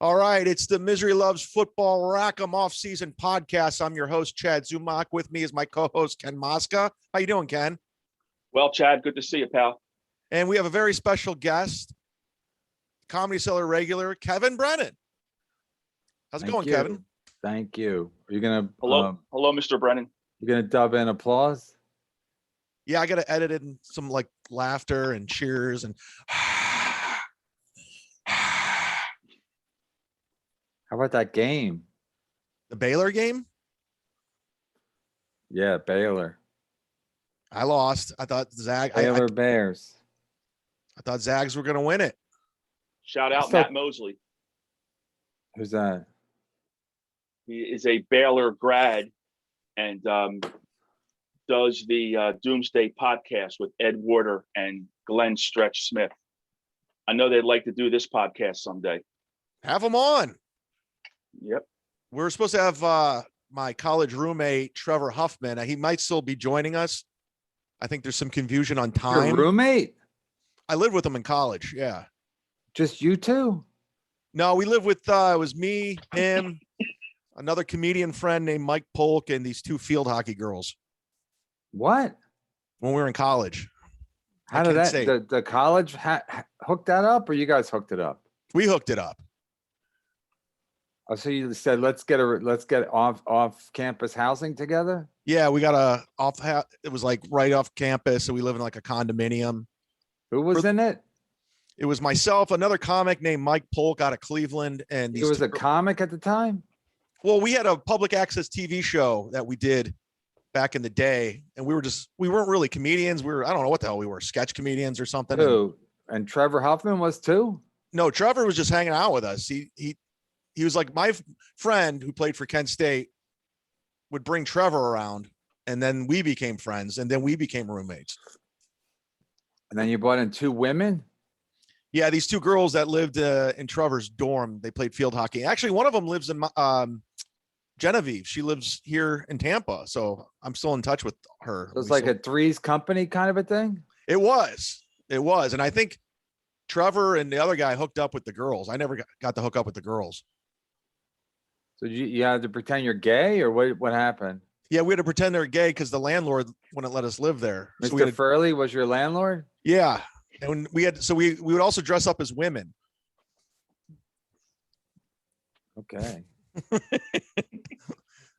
All right, it's the Misery Loves Football Rack'em off-season podcast. I'm your host, Chad Zumock. With me is my co-host, Ken Mosca. How you doing, Ken? Well, Chad, good to see you, pal. And we have a very special guest, Comedy Cellar regular, Kevin Brennan. How's it going, Kevin? Thank you. Are you gonna hello, Mr. Brennan? You gonna dub in applause? Yeah, I got to edit in some like laughter and cheers and. How about that game? The Baylor game? Yeah, Baylor. I lost. I thought Baylor Bears. I thought Zags were going to win it. Shout out Matt Mosley. Who's that? He is a Baylor grad and does the Doomsday podcast with Ed Warder and Glenn Stretch Smith. I know they'd like to do this podcast someday. Have them on. Yep. We're supposed to have my college roommate, Trevor Huffman. He might still be joining us. I think there's some confusion on time. Your roommate? I lived with him in college. Yeah. Just you two? No, we lived with, it was me, him, another comedian friend named Mike Polk, and these two field hockey girls. What? When we were in college. How did that, the college hooked that up, or you guys hooked it up? We hooked it up. Oh, so you said let's get off campus housing together? Yeah, we got it was like right off campus, so we live in like a condominium. Who was in it? It was myself, another comic named Mike Polk out of Cleveland, and he was a comic at the time. Well, we had a public access TV show that we did back in the day, and we weren't really comedians. I don't know what the hell we were, sketch comedians or something. Who? And Trevor Huffman was too? No, Trevor was just hanging out with us. He was like my friend who played for Kent State would bring Trevor around, and then we became friends, and then we became roommates. And then you brought in two women? Yeah, these two girls that lived in Trevor's dorm. They played field hockey. Actually, one of them lives in Genevieve. She lives here in Tampa, so I'm still in touch with her. So it's like a Three's Company kind of a thing? It was. And I think Trevor and the other guy hooked up with the girls. I never got to hook up with the girls. So you had to pretend you're gay, or what happened? Yeah, we had to pretend they're gay because the landlord wouldn't let us live there. Mr. Furley was your landlord? Yeah. And we would also dress up as women. Okay.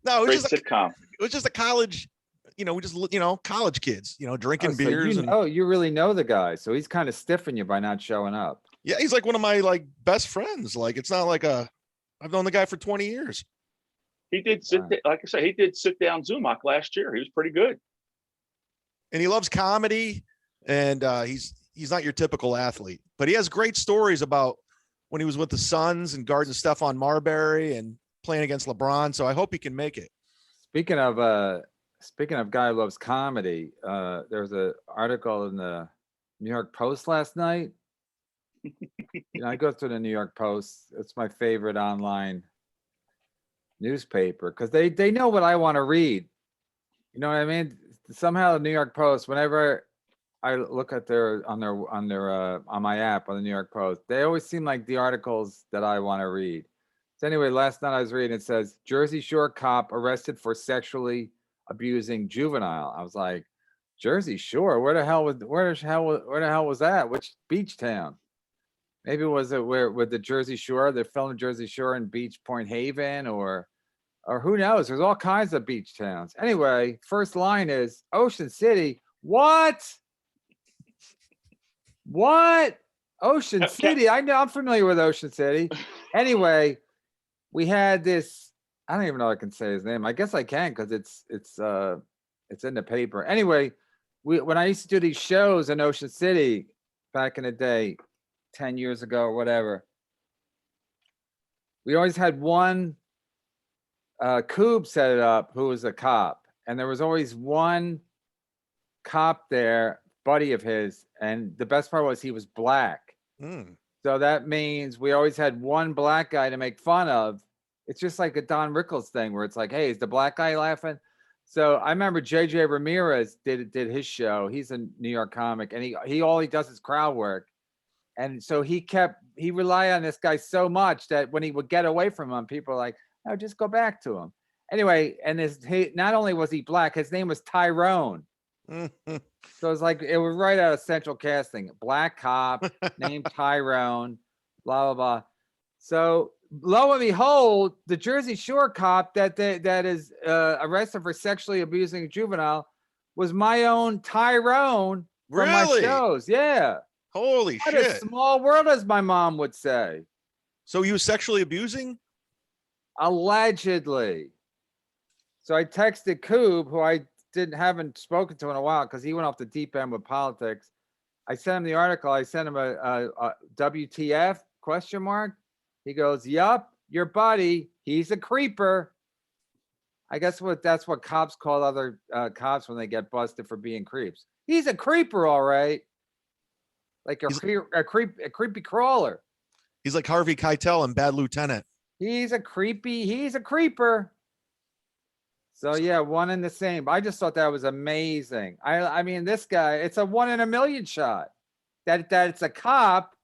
No, it was just sitcom. It was just a college, college kids, drinking beers. You really know the guy. So he's kind of stiffing you by not showing up. Yeah, he's like one of my best friends. Like, it's not like I've known the guy for 20 years. He did like I said, he did sit down Zumock last year. He was pretty good. And he loves comedy, and he's not your typical athlete, but he has great stories about when he was with the Suns and guarding Stephon Marbury and playing against LeBron. So I hope he can make it. Speaking of guy who loves comedy, there was an article in the New York Post last night. I go through the New York Post. It's my favorite online newspaper because they know what I want to read. You know what I mean? Somehow the New York Post, whenever I look at on my app on the New York Post, they always seem like the articles that I want to read. So anyway, last night I was reading, it says Jersey Shore cop arrested for sexually abusing juvenile. I was like, Jersey Shore? Where the hell was that? Which beach town? Maybe was it with the Jersey Shore? They filmed Jersey Shore in Beach Point Haven, or who knows? There's all kinds of beach towns. Anyway, first line is Ocean City. What? Ocean City? I know, I'm familiar with Ocean City. Anyway, we had this. I don't even know if I can say his name. I guess I can because it's in the paper. Anyway, when I used to do these shows in Ocean City back in the day, 10 years ago or whatever, we always had one Coob set it up who was a cop, and there was always one cop there, buddy of his, and the best part was he was black. So that means we always had one black guy to make fun of. It's just like a Don Rickles thing where it's like, hey, is the black guy laughing? So I remember JJ Ramirez did his show. He's a New York comic, and he all he does is crowd work. And so he relied on this guy so much that when he would get away from him, people were like, "Oh, just go back to him." Anyway, and not only was he black, his name was Tyrone. So it's like it was right out of Central Casting. Black cop named Tyrone, blah blah blah. So lo and behold, the Jersey Shore cop that is arrested for sexually abusing a juvenile was my own Tyrone from my Really? shows. Yeah. Holy What a shit. small world, as my mom would say. So he was sexually abusing? Allegedly. So I texted Coob, who I haven't spoken to in a while because he went off the deep end with politics. I sent him the article. I sent him a WTF question mark. He goes, "Yup, your buddy. He's a creeper." I guess that's what cops call other cops when they get busted for being creeps. He's a creeper, all right. Like a creepy crawler. He's like Harvey Keitel in Bad Lieutenant. He's a creeper. So yeah, one and the same. I just thought that was amazing. I mean, this guy, it's a 1 in a million shot. That it's a cop,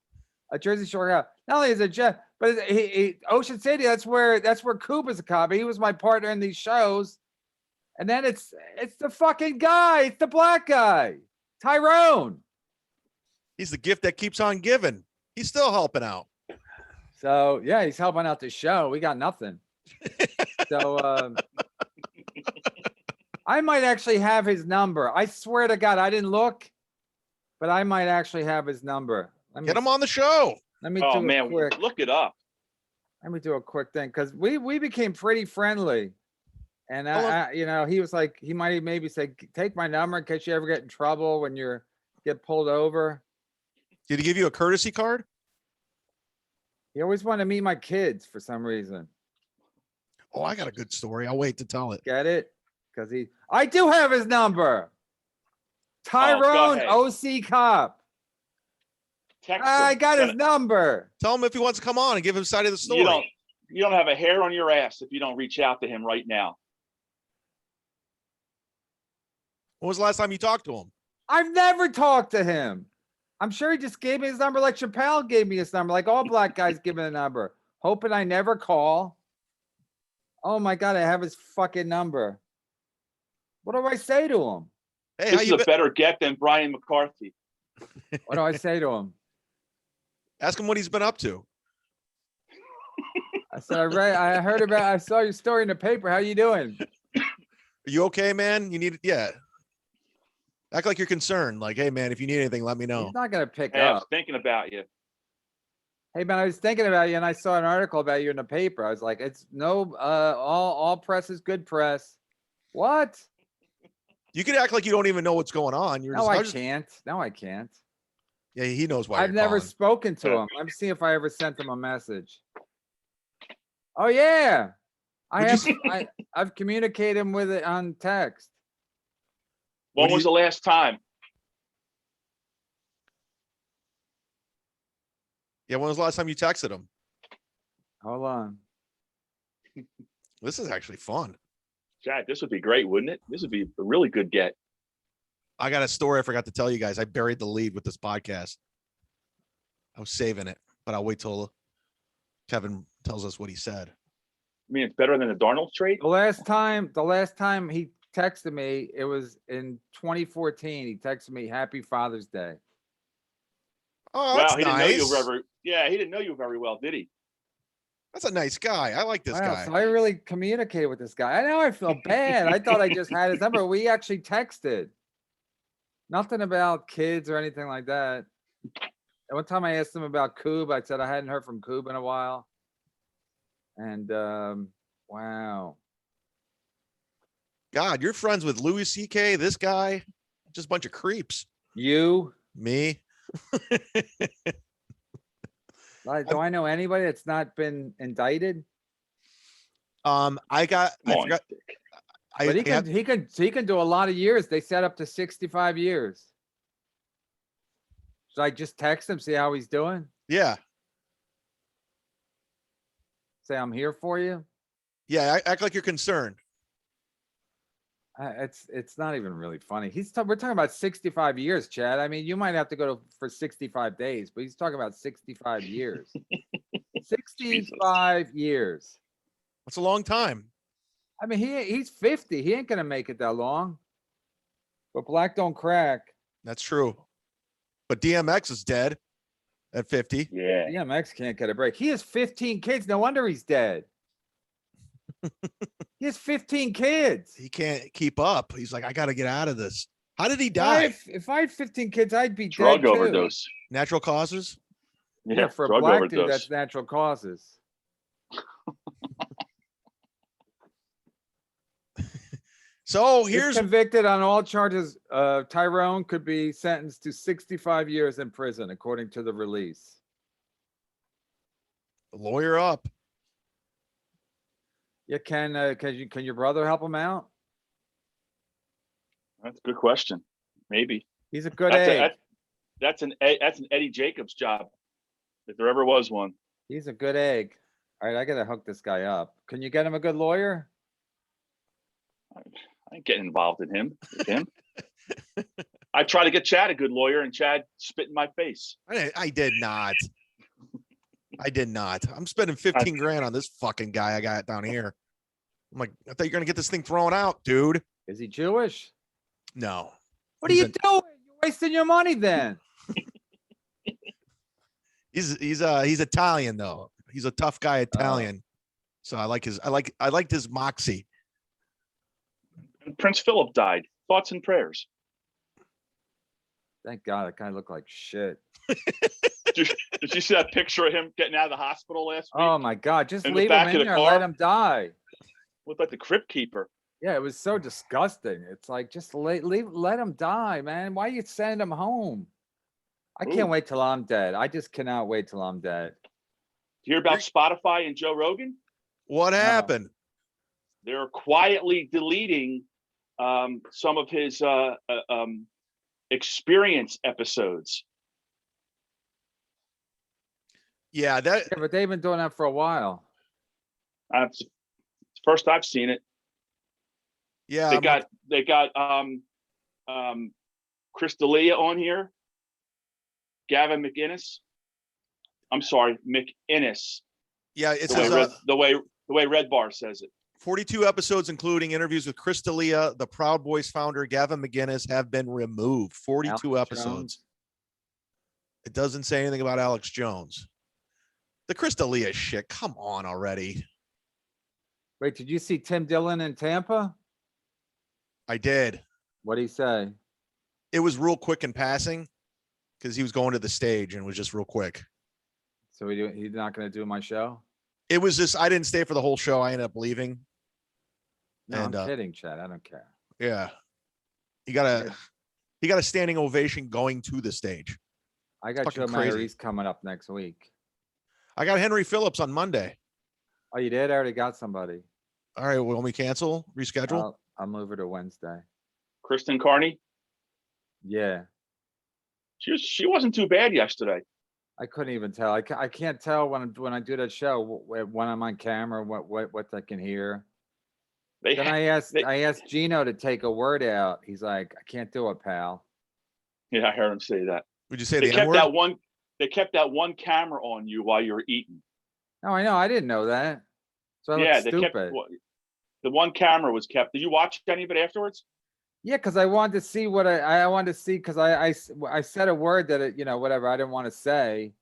a Jersey Shore cop. Not only is it Jeff, but Ocean City. That's where Coop is a cop. He was my partner in these shows. And then it's the fucking guy. It's the black guy, Tyrone. He's the gift that keeps on giving. He's still helping out. So yeah, he's helping out the show. We got nothing. So I might actually have his number. I swear to God, I didn't look, but I might actually have his number. Get him on the show. Let me Oh do man, a quick. look it up. Let me do a quick thing because we became pretty friendly, and he was like, he might maybe say, "Take my number in case you ever get in trouble when get pulled over." Did he give you a courtesy card? He always wanted to meet my kids for some reason. Oh, I got a good story. I'll wait to tell it. Get it? Because I do have his number. Tyrone, ahead. OC cop. Text I him. got his number. Tell him if he wants to come on and give his side of the story. You don't have a hair on your ass if you don't reach out to him right now. When was the last time you talked to him? I've never talked to him. I'm sure he just gave me his number like Chappelle gave me his number, like all black guys give me a number, hoping I never call. Oh my God, I have his fucking number. What do I say to him? Hey, This is a better get than Brian McCarthy. What do I say to him? Ask him what he's been up to. I said, I saw your story in the paper. How you doing? Are you okay, man? You need, yeah. Act like you're concerned. Like, hey, man, if you need anything, let me know. He's not going to pick Hey, I was up. thinking about you. Hey, man, I was thinking about you and I saw an article about you in the paper. I was like, it's all press is good press. What? You could act like you don't even know what's going on. No, I can't. No, I can't. Yeah, he knows why. I've never spoken to him. Let me see if I ever sent him a message. Oh yeah, I've communicated with it on text. When was the last time? Yeah, when was the last time you texted him? Hold on. This is actually fun. Jack, this would be great, wouldn't it? This would be a really good get. I got a story I forgot to tell you guys. I buried the lead with this podcast. I was saving it, but I'll wait till Kevin tells us what he said. I mean, it's better than the Darnold trade. The last time he texted me, it was in 2014. He texted me, "Happy Father's Day." Oh, Wow, that's he didn't know nice. he didn't know you very well, did he? That's a nice guy. I like this Wow, guy. so I really communicated with this guy. I know I feel bad. I thought I just had his number. We actually texted. Nothing about kids or anything like that. And one time I asked him about Coob. I said I hadn't heard from Coob in a while. And wow. God, you're friends with Louis C.K., this guy, just a bunch of creeps. You? Me? Do I know anybody that's not been indicted? I forgot. But he can do a lot of years. They set up to 65 years. Should I just text him, see how he's doing? Yeah. Say I'm here for you. Yeah. Act like you're concerned. It's not even really funny. We're talking about 65 years, Chad. I mean, you might have to go for 65 days, but he's talking about 65 years. Jesus. 65 years. That's a long time. I mean, he's 50. He ain't gonna make it that long. But black don't crack. That's true. But DMX is dead at 50. Yeah. DMX can't get a break. He has 15 kids. No wonder he's dead. He has 15 kids. He can't keep up. He's like, I got to get out of this. How did he die? If I had 15 kids, I'd be Drug dead too. overdose. Natural causes? Yeah, for a drug black overdose. dude, that's natural causes. So If here's convicted on all charges, Tyrone could be sentenced to 65 years in prison, according to the release. lawyer up. Yeah, can your brother help him out? That's a good question. Maybe. He's a good That's, egg. that's an Eddie Jacobs job, if there ever was one. He's a good egg. All right, I gotta hook this guy up. Can you get him a good lawyer? I ain't getting involved in him. With him. I try to get Chad a good lawyer, and Chad spit in my face. I did not. I did not. I'm spending 15 grand on this fucking guy I got down here. I'm like, I thought you're gonna get this thing thrown out, dude. Is he Jewish? No. What are you doing? You're wasting your money then. He's Italian though. He's a tough guy Italian. So I liked his moxie. And Prince Philip died. Thoughts and prayers. Thank God, that guy looked like shit. Did you see that picture of him getting out of the hospital last week? Oh my God, just In the leave back him of in the there, let car? him die. Looked like the crypt keeper. Yeah, it was so disgusting. It's like, just let him die, man. Why you send him home? I can't Ooh. wait till I'm dead. I just cannot wait till I'm dead. Do you hear about Spotify and Joe Rogan? What happened? They're quietly deleting some of his experience episodes. Yeah, Yeah, but they've been doing that for a while. It's the first I've seen it. yeah. They got Chris D'Elia on here, Gavin McInnes. I'm sorry, McInnes. Yeah, it The way, says the way Red Bar says it. 42 episodes, including interviews with Chris D'Elia, the Proud Boys founder, Gavin McInnes, have been removed. 42 Alex episodes. Jones. It doesn't say anything about Alex Jones. The Chris D'Elia shit. Come on already. Wait, did you see Tim Dillon in Tampa? I did. What'd he say? It was real quick in passing because he was going to the stage and it was just real quick. So he's not going to do my show? It was just, I didn't stay for the whole show. I ended up leaving. No, And, I'm kidding, Chad. I don't care. Yeah. He got a standing ovation going to the stage. I got fucking Joe crazy. Maurice coming up next week. I got Henry Phillips on Monday. Oh, you did? I already got somebody. All right. Will we cancel? Reschedule? I'll move her to Wednesday. Kristen Carney. Yeah. She wasn't too bad yesterday. I couldn't even tell. I can't tell when I do that show when I'm on camera what I can hear. Then I asked Gino to take a word out. He's like, I can't do it, pal. Yeah, I heard him say that. Would you say They the kept N-word? that one. They kept that one camera on you while you were eating. No, I know. I didn't know that. So I Yeah, look they stupid. kept the one camera was kept. Did you watch any of it afterwards? Yeah, because I wanted to see what I wanted to see because I said a word that whatever I didn't want to say,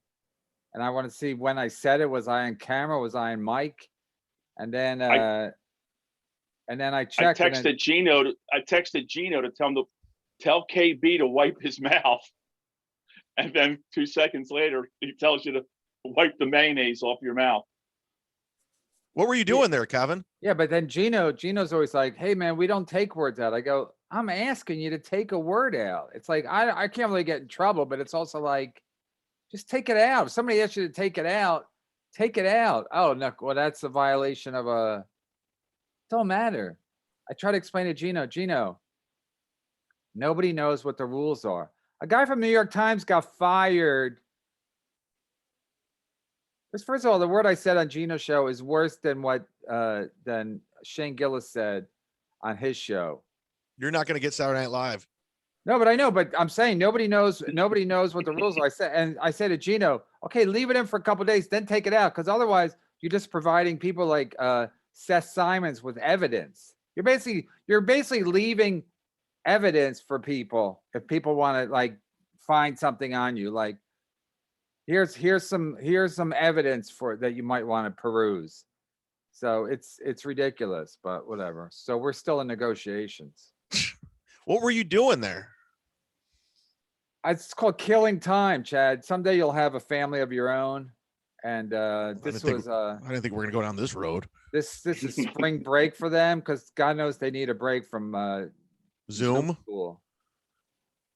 and I want to see when I said it. Was I on camera? Was I on mic? And then I checked. I texted Gino. I texted Gino to tell KB to wipe his mouth, and then 2 seconds later he tells you to wipe the mayonnaise off your mouth. What were you doing there, Kevin? Yeah, but then Gino's always like, "Hey man, we don't take words out." I go, "I'm asking you to take a word out." It's like I can't really get in trouble, but it's also like, just take it out. If somebody asks you to take it out, take it out. Oh no, well that's a violation of a. Don't matter. I try to explain to Gino, nobody knows what the rules are. A guy from New York Times got fired. Because first of all, the word I said on Gino's show is worse than what than Shane Gillis said on his show. You're not going to get Saturday Night Live. No, but I know, but I'm saying nobody knows what the rules are. I said to Gino, okay, leave it in for a couple days, then take it out. Cause otherwise you're just providing people like Seth Simons with evidence. You're basically leaving evidence for people if people want to like find something on you. Like here's some evidence for that you might want to peruse. So it's ridiculous, but whatever. So we're still in negotiations. What were you doing there? It's called killing time, Chad. Someday you'll have a family of your own. And I this didn't was think we're going to go down this road. this is spring break for them because God knows they need a break from Zoom. school.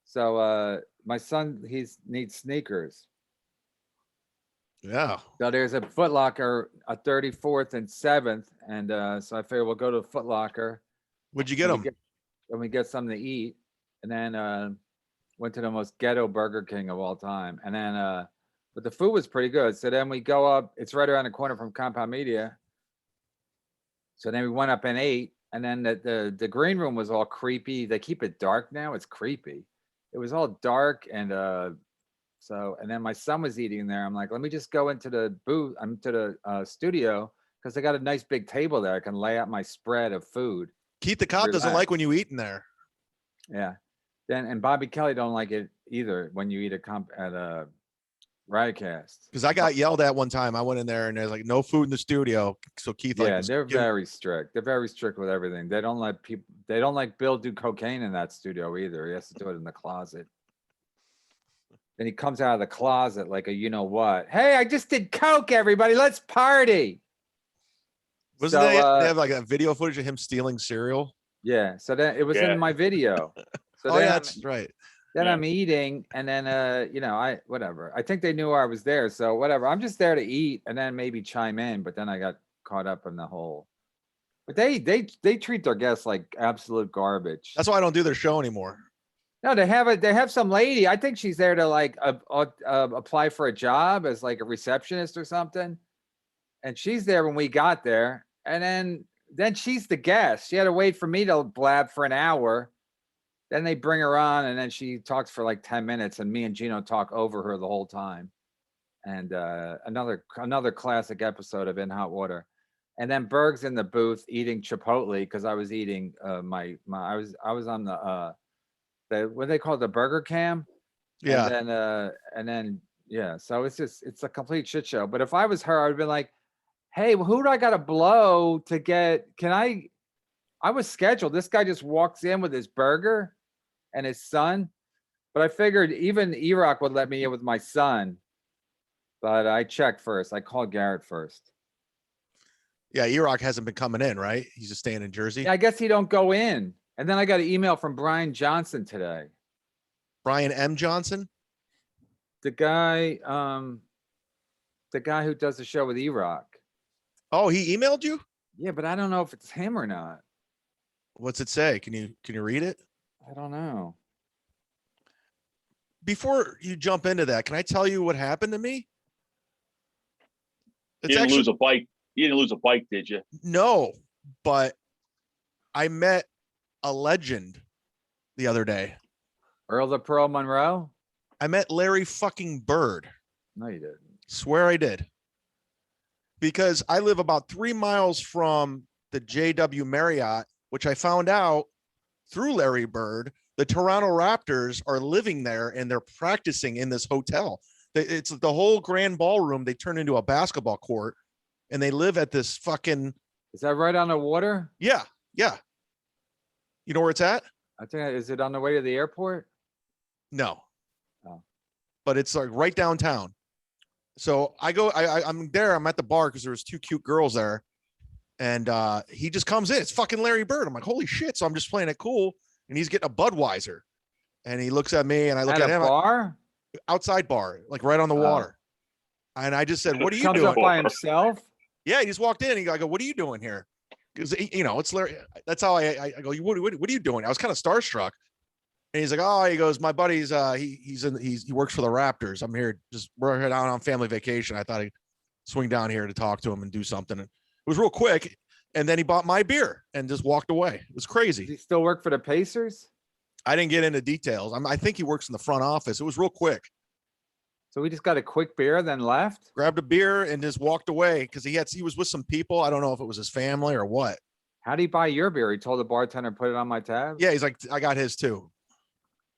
So my son needs sneakers. Yeah. So there's a Foot Locker, a 34th and 7th, and so I figured we'll go to Foot Locker. What'd you get them? And we get something to eat, and then went to the most ghetto Burger King of all time. And then but the food was pretty good. So then we go up, it's right around the corner from Compound Media. So then we went up and ate, and then the green room was all creepy. They keep it dark now. It's creepy. It was all dark, and and then my son was eating there. I'm like, let me just go into the booth. I'm to the studio because they got a nice big table there. I can lay out my spread of food. Keith the cop doesn't like when you eat in there. Yeah. Then and Bobby Kelly don't like it either when you eat at a Riotcast. Because I got yelled at one time. I went in there and there's like no food in the studio. So Keith, they're very strict. They're very strict with everything. They don't let people. They don't like Bill do cocaine in that studio either. He has to do it in the closet. Then he comes out of the closet like a you know what. Hey, I just did coke. Everybody, let's party. Wasn't they have like a video footage of him stealing cereal? Yeah. So then it was in my video. So oh yeah, that's right. Then I'm eating, and then whatever. I think they knew I was there, so whatever. I'm just there to eat, and then maybe chime in. But then I got caught up in the whole. But they treat their guests like absolute garbage. That's why I don't do their show anymore. No, they have some lady. I think she's there to like apply for a job as like a receptionist or something, and she's there when we got there, and then she's the guest. She had to wait for me to blab for an hour. Then they bring her on, and then she talks for like 10 minutes, and me and Gino talk over her the whole time. And another classic episode of In Hot Water. And then Berg's in the booth eating Chipotle because I was eating I was on the what do they call it, the burger cam. Yeah. And then so it's a complete shit show. But if I was her, I'd been like, hey, who do I got to blow to get? I was scheduled. This guy just walks in with his burger and his son. But I figured even E-Rock would let me in with my son. But I checked first. I called Garrett first. Yeah, E-Rock hasn't been coming in, right? He's just staying in Jersey. Yeah, I guess he don't go in. And then I got an email from Brian Johnson today. Brian M. Johnson? The guy who does the show with E-Rock. Oh, he emailed you? Yeah, but I don't know if it's him or not. What's it say? Can you read it? I don't know. Before you jump into that, can I tell you what happened to me? You didn't lose a bike. You didn't lose a bike, did you? No, but I met a legend the other day. Earl the Pearl Monroe? I met Larry fucking Bird. No, you didn't. Swear I did. Because I live about 3 miles from the JW Marriott, which I found out through Larry Bird. The Toronto Raptors are living there and they're practicing in this hotel. It's the whole grand ballroom. They turn into a basketball court and they live at this fucking. Is that right on the water? Yeah. Yeah. You know where it's at? I think, is it on the way to the airport? No. Oh. But it's like right downtown. So I'm there. I'm at the bar because there was 2 cute girls there. And he just comes in. It's fucking Larry Bird. I'm like, holy shit. So I'm just playing it cool. And he's getting a Budweiser. And he looks at me and I look at him. Bar? Outside bar, like right on the water. And I just said, what are you Comes doing? up by himself? Yeah, he just walked in and I go, what are you doing here? Because, it's Larry. That's how I go, what are you doing? I was kind of starstruck. And he's like, oh, he goes, my buddy's, he works for the Raptors. I'm here, we're here down on family vacation. I thought I'd swing down here to talk to him and do something. And it was real quick. And then he bought my beer and just walked away. It was Does crazy. he still work for the Pacers? I didn't get into details. I think he works in the front office. It was real quick. So we just got a quick beer, then left? Grabbed a beer and just walked away because he was with some people. I don't know if it was his family or what. How do you buy your beer? He told the bartender, put it on my tab? Yeah, he's like, I got his too.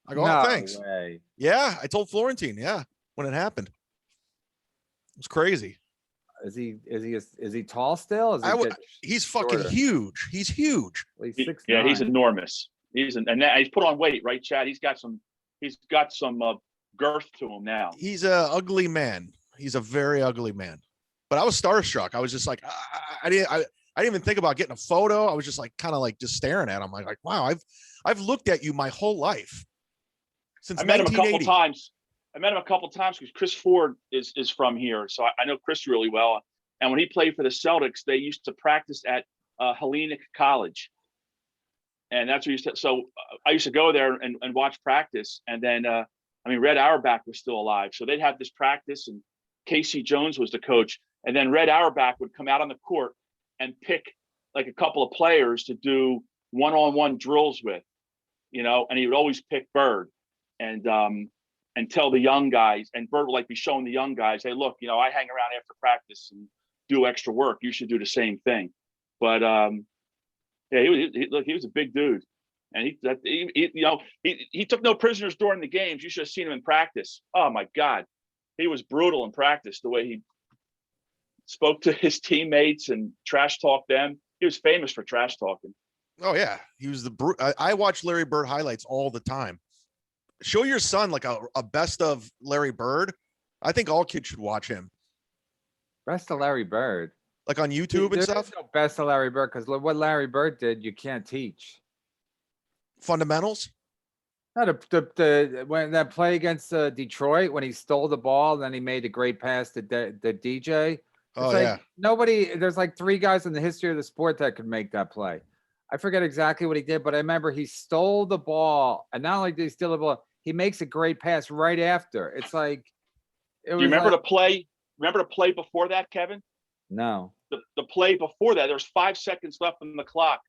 I go, No oh, thanks. way. Yeah, I told Florentine. Yeah, when it happened, it was crazy. Is he tall still? Is he He's fucking shorter? huge. He's huge. Well, he's Yeah, he's 6'9". enormous. And now he's put on weight, right, Chad? He's got some girth to him now. He's a ugly man. He's a very ugly man. But I was starstruck. I was just like, I didn't even think about getting a photo. I was just like, kind of like just staring at him. Like, wow, I've looked at you my whole life since I met him a 1980. couple times. I met him a couple times because Chris Ford is from here, so I know Chris really well. And when he played for the Celtics, they used to practice at Hellenic College, and that's where I used to go there and watch practice. And then Red Auerbach was still alive, so they'd have this practice, and Casey Jones was the coach. And then Red Auerbach would come out on the court and pick like a couple of players to do one-on-one drills with, and he would always pick Bird and tell the young guys, and Bird would like be showing the young guys, hey, look, I hang around after practice and do extra work. You should do the same thing. But he was a big dude, and he took no prisoners during the games. You should have seen him in practice. Oh my God, he was brutal in practice. The way he spoke to his teammates and trash talked them. He was famous for trash talking. Oh yeah, he was I watch Larry Bird highlights all the time. Show your son like a best of Larry Bird. I think all kids should watch him. Best of Larry Bird. Like on YouTube and stuff. No best of Larry Bird, because what Larry Bird did, you can't teach. Fundamentals. No, when that play against Detroit, when he stole the ball, then he made a great pass to the DJ. Oh yeah. There's like 3 guys in the history of the sport that could make that play. I forget exactly what he did, but I remember he stole the ball, and not only did he steal the ball, he makes a great pass right after. It's like, Do you remember the play? Remember the play before that, Kevin? No. The play before that, there's 5 seconds left on the clock.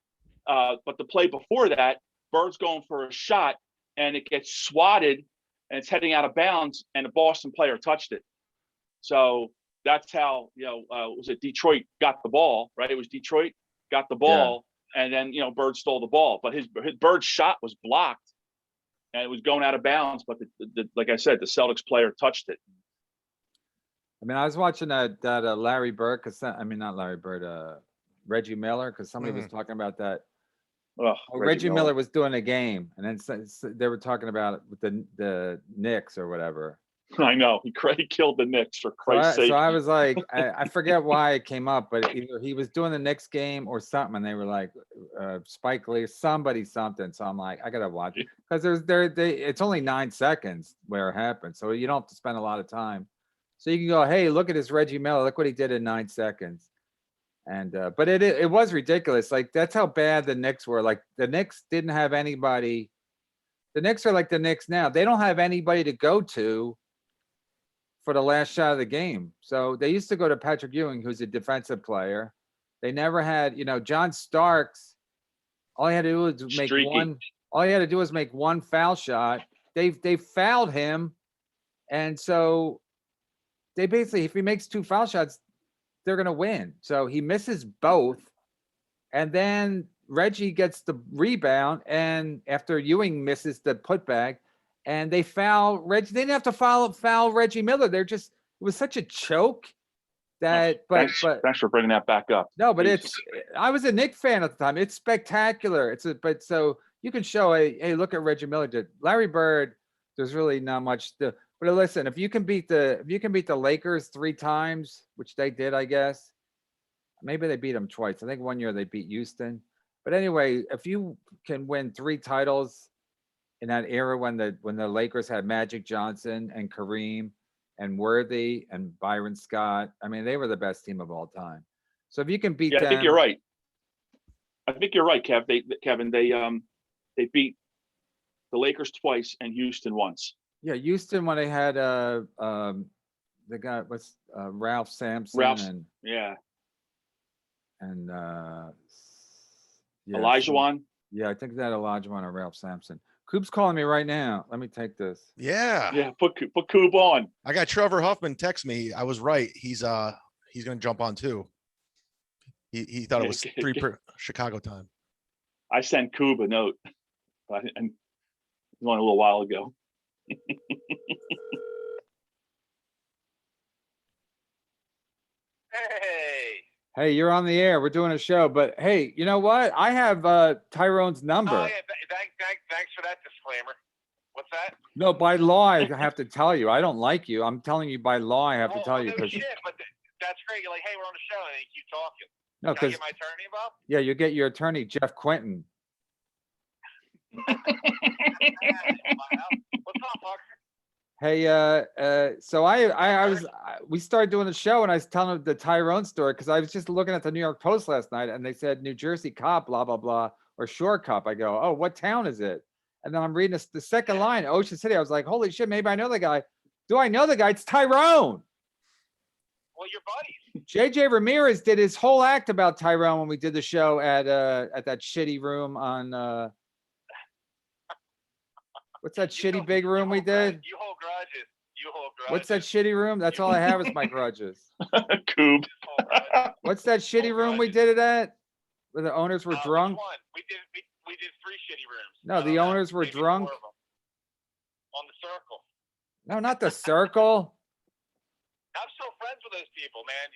But the play before that, Bird's going for a shot, and it gets swatted, and it's heading out of bounds, and a Boston player touched it. So that's how, was it Detroit got the ball, right? It was Detroit got the ball, and then, Bird stole the ball. But his Bird's shot was blocked, and it was going out of bounds. But like I said, the Celtics player touched it. I was watching that Larry Bird, not Larry Bird, Reggie Miller, because somebody was talking about that. Reggie Miller was doing a game, and then they were talking about it with the Knicks or whatever. I know he killed the Knicks, for Christ's sake. So I was like, I forget why it came up, but either he was doing the Knicks game or something, and they were like, Spike Lee, something. So I'm like, I gotta watch it, because it's only 9 seconds where it happened, so you don't have to spend a lot of time. So you can go, hey, look at this Reggie Miller. Look what he did in 9 seconds. And but it was ridiculous. Like, that's how bad the Knicks were. Like, the Knicks didn't have anybody. The Knicks are like the Knicks now. They don't have anybody to go to for the last shot of the game. So they used to go to Patrick Ewing, who's a defensive player. They never had, John Starks. All he had to do was make one. All he had to do was make one foul shot. They fouled him, and so they basically, if he makes 2 foul shots, they're going to win. So he misses both. And then Reggie gets the rebound. And after Ewing misses the putback, and they foul Reggie, they didn't have to foul Reggie Miller. It was such a choke that, thanks for bringing that back up. No, but I was a Knicks fan at the time. It's spectacular. But so you can show, hey, look at Reggie Miller. Larry Bird, there's really not much to. But listen, if you can beat the Lakers 3 times, which they did, I guess, maybe they beat them twice. I think one year they beat Houston. But anyway, if you can win 3 titles in that era when the Lakers had Magic Johnson and Kareem and Worthy and Byron Scott, they were the best team of all time. So if you can beat them, I think you're right. Kevin. They beat the Lakers twice and Houston once. Yeah, Houston when they had the guy Ralph Sampson. and yeah, Elijah. yeah, I think that Olajuwon or Ralph Sampson. Coop's calling me right now. Let me take this. Yeah. Yeah, put Coob on. I got Trevor Huffman text me. I was right. He's gonna jump on too. He thought it was 3 Chicago time. I sent Coob a note, and it was on a little while ago. Hey, you're on the air. We're doing a show, but hey, you know what? I have Tyrone's number. Oh, yeah. Thanks for that disclaimer. What's that? No, by law, I have to tell you. I don't like you. I'm telling you by law, I have to tell you no because shit, but that's great. You're like, hey, we're on the show, and then you keep talking. no, Can I because get my attorney involved? yeah, you get your attorney Jeff Quinton. What's up, Parker? Hey, so we started doing the show and I was telling him the Tyrone story because I was just looking at the New York Post last night and they said New Jersey cop, blah, blah, blah, or Shore cop. I go, oh, what town is it? And then I'm reading this, the second line, Ocean City. I was like, holy shit, maybe I know the guy. Do I know the guy? It's Tyrone. Well, your buddies. JJ Ramirez did his whole act about Tyrone when we did the show at that shitty room on, what's that shitty big room we did? You hold grudges. You hold grudges. What's that shitty room? That's all I have is my grudges. Coob. What's that shitty room we did it at? Where the owners were drunk? Which one? We did 3 shitty rooms. No, the owners were Maybe drunk. 4 of them. On the circle. No, not the circle. I'm still friends with those people, man.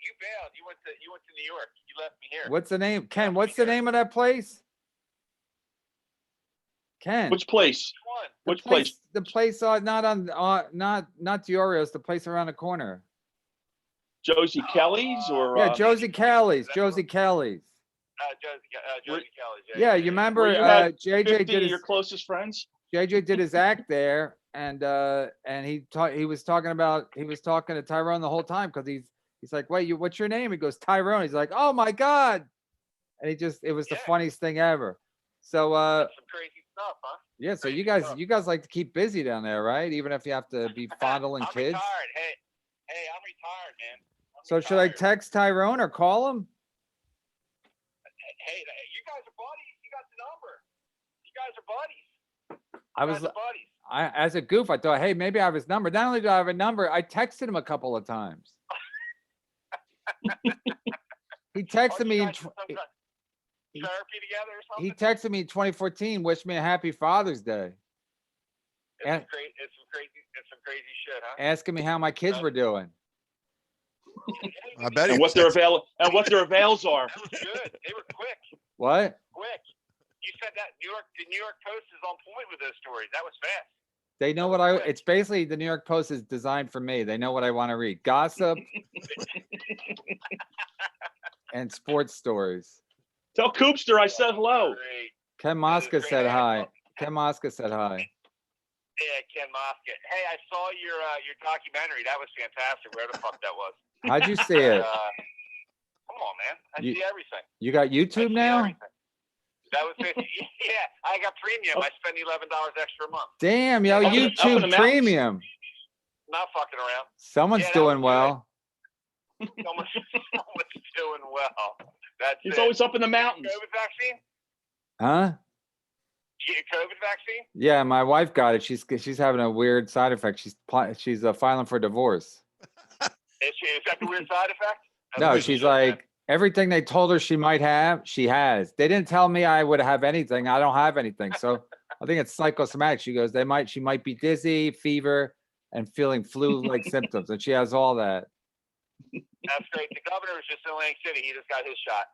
You bailed. You went to New York. You left me here. What's the name? Ken, what's the name of that place? Ken. Which place? Which one? Which place? The place not Diorio's, the place around the corner. Josie Kelly's or Yeah, Josie Kelly's. Josie Kelly's. Josie Kelly's. Yeah, you remember Where you had JJ 50 did of your his closest friends? JJ did his act there, and he was talking to Tyrone the whole time because he's like, wait, what's your name? He goes, Tyrone. He's like, oh my God. And it was the funniest thing ever. So Some crazy stuff, huh? yeah, so Crazy you guys stuff. like to keep busy down there, right? Even if you have to be fondling I'm kids. retired. Hey, I'm retired, man. So should I retired. text Tyrone or call him? Hey, you guys are buddies. You got the number. You guys are buddies. I You was guys are buddies. as a goof, I thought, hey, maybe I have his number. Not only do I have a number, I texted him a couple of times. He texted me You in guys do some kind of therapy together or something? he texted me in 2014, wished me a happy Father's Day, It's some crazy shit, huh? asking me how my kids were doing. I bet he And was what their avails are. That was good. They were quick. What? Quick. You said that the New York Post is on point with those stories. That was fast. They know what it's basically the New York Post is designed for me. They know what I want to read. Gossip and sports stories. Tell Coopster I said hello. Great. Ken Mosca said hi. Ken Mosca said hi. Yeah, Ken Mosca. Hey, I saw your documentary. That was fantastic. Where the fuck that was? How'd you see it? Come on, man. I You- see everything. You got I YouTube see now? everything. That was 50. Yeah, I got premium. I spend $11 extra a month. Damn, yo, Up in the YouTube mountains? Premium. Not fucking around. Someone's Yeah, that was doing good. well. Someone's doing well. That's He's it. always up in the mountains. COVID vaccine? Huh? You get a COVID vaccine? Yeah, my wife got it. She's having a weird side effect. She's filing for divorce. Is that the weird side effect? No, That's she's good, man. like everything they told her she might have, she has. They didn't tell me I would have anything. I don't have anything. So I think it's psychosomatic. She goes, she might be dizzy, fever, and feeling flu-like symptoms, and she has all that. That's great. The governor was just in Atlantic City. He just got his shot.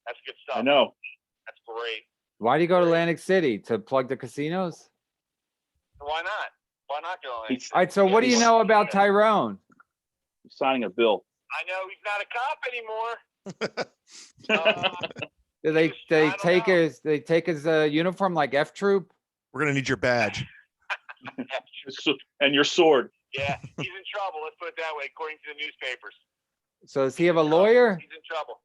That's good stuff. I know. That's great. Why do you go to Atlantic City to plug the casinos? Why not? Why not go to Atlantic He's All right. So what do you know about Tyrone? signing a bill. I know he's not a cop anymore. Do I don't they take his uniform like F Troop? We're gonna need your badge. And your sword. Yeah, he's in trouble. Let's put it that way, according to the newspapers. So does he have a lawyer? He's in trouble.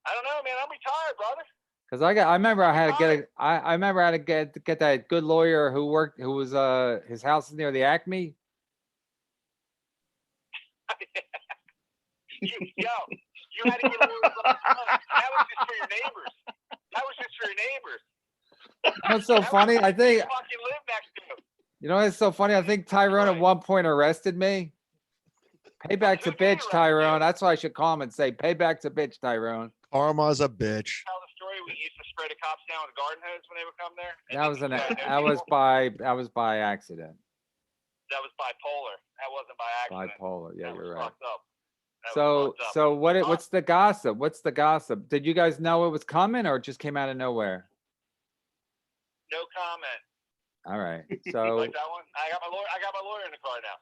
I don't know, man. I'm retired, brother. Because I remember I had to I remember I had to get that good lawyer who was his house is near the Acme. You had to get a little that neighbors. That was just for your neighbors. You know what's so funny? I think, Fucking live next to him. you know what's so funny? I think Tyrone at one point arrested me. Payback's a Who did bitch, arrest Tyrone. you? That's why I should call him and say, payback's a bitch, Tyrone. Karma's a bitch. Tell the story. We used to spray the cops down with a garden hose when they would come there. And That then was you an, had no that was people. by accident. That was bipolar. That wasn't by accident. Bipolar. Yeah, That was you're right. fucked up. That was So, fucked up. so what's the gossip? What's the gossip? Did you guys know it was coming or it just came out of nowhere? No comment. All right. You So, like that one? I got my lawyer in the car now. I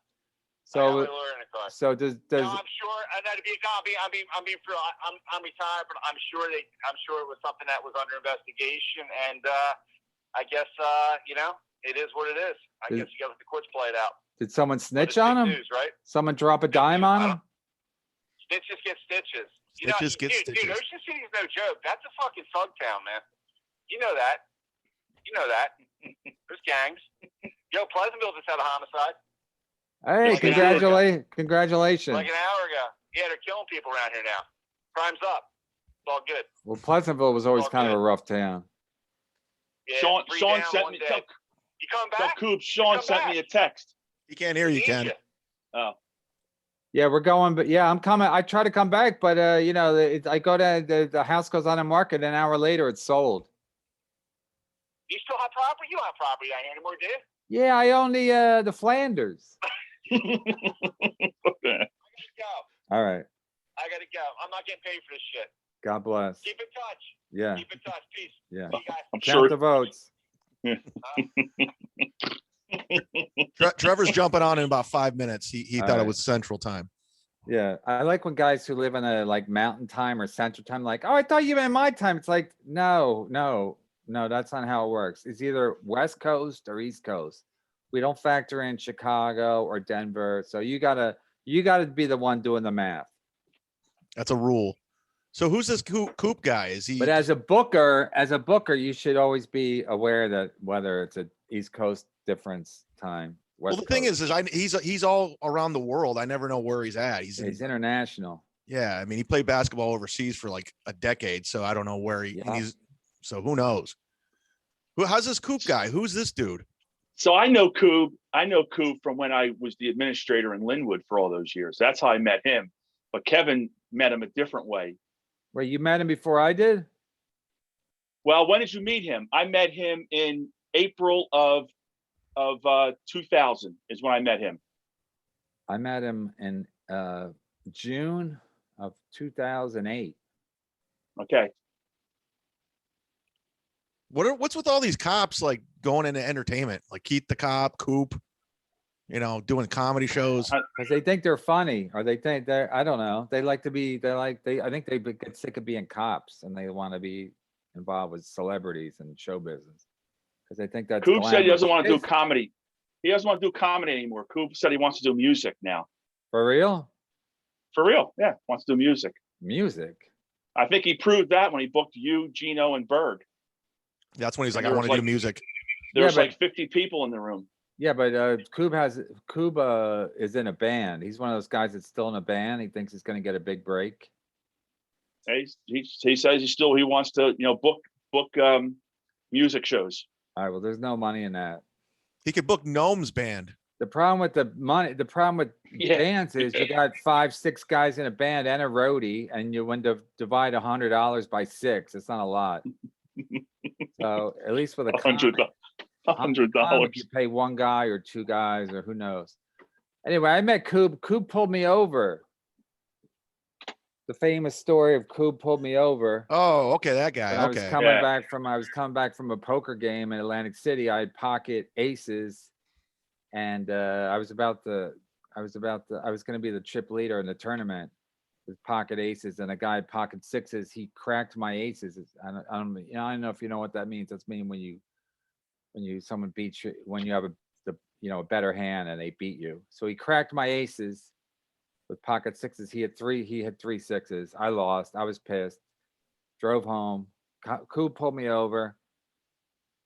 got so, my lawyer in the car. so does, No, I'm sure. And I'm being true. I'm retired, but I'm sure it was something that was under investigation. And I guess it is what it is. I guess you got to let the courts play it out. did someone But it's snitch big on him? news, right? Someone drop a dime on him? Snitches get stitches. Stitches get Dude, stitches. Ocean City's no joke. That's a fucking thug town, man. You know that. There's gangs. Yo, Pleasantville just had a homicide Hey, Like an hour ago. congratulations. like an hour ago. Yeah, they're killing people around here now. Crime's up. It's all good. Well, Pleasantville was always all kind of a good. rough town. Yeah, Sean 3 Sean down, sent 1 me. dead. You coming Tell back? Coop, Sean Come sent back. me a text. He can't hear you, Need Ken. ya. Oh, Yeah, we're going, but yeah, I'm coming. I try to come back, but I go to the house goes on the market. An hour later, it's sold. You still have property? You don't have property out here anymore, do you? Yeah, I own the Flanders. okay. Go. All right. I gotta go. I'm not getting paid for this shit. God bless. Keep in touch. Yeah, Keep in touch. Peace. yeah. See you guys. I'm Count sure. the votes. Trevor's jumping on in about 5 minutes. He All thought it right. was Central Time. Yeah, I like when guys who live in a like mountain time or central time, like, oh, I thought you meant my time. It's like, no, that's not how it works. It's either West Coast or East Coast. We don't factor in Chicago or Denver. So you gotta be the one doing the math. That's a rule. So who's this Coop guy? Is he? But as a booker, you should always be aware that whether it's a East Coast difference time. Well, the thing is he's all around the world. I never know where he's at. He's international. Yeah, I mean, he played basketball overseas for like a decade, so I don't know where so who knows? How's this Coop guy? Who's this dude? So I know Coop from when I was the administrator in Linwood for all those years. That's how I met him. But Kevin met him a different way. Wait, you met him before I did? Well, when did you meet him? I met him in April of 2000 is when I met him. I met him in June of 2008. Okay. What's with all these cops like going into entertainment, like Keith the Cop, Coop, doing comedy shows? Because they think they're funny, or they think they're, I don't know. They like to be, I think they get sick of being cops and they want to be involved with celebrities and show business. Because they think that's Coop said he doesn't want to do glamorous. comedy. He doesn't want to do comedy anymore. Coop said he wants to do music now. For real? For real. Yeah. Wants to do music. Music. I think he proved that when he booked you, Gino, and Berg. That's when he's like, I There want was to do music. There's but- like 50 people in the room. Yeah, but Cuba is in a band. He's one of those guys that's still in a band. He thinks he's going to get a big break. He says he wants to book music shows. All right, well, there's no money in that. He could book Gnome's band. The problem with bands is you got 5-6 guys in a band and a roadie, and you want to divide $100 by 6. It's not a lot. So at least with a $100. you pay one guy or 2 guys or who knows. Anyway, I met Coop. Coop pulled me over. The famous story of Coop pulled me over. Oh, okay, that guy. When I was Okay. coming back from a poker game in Atlantic City. I had pocket aces, and I was going to be the chip leader in the tournament with pocket aces, and a guy had pocket sixes. He cracked my aces. I don't know if you know what that means. That's mean when someone beats you, when you have a better hand and they beat you. So he cracked my aces with pocket sixes. He had 3 sixes. I lost. I was pissed. Drove home. Coop pulled me over.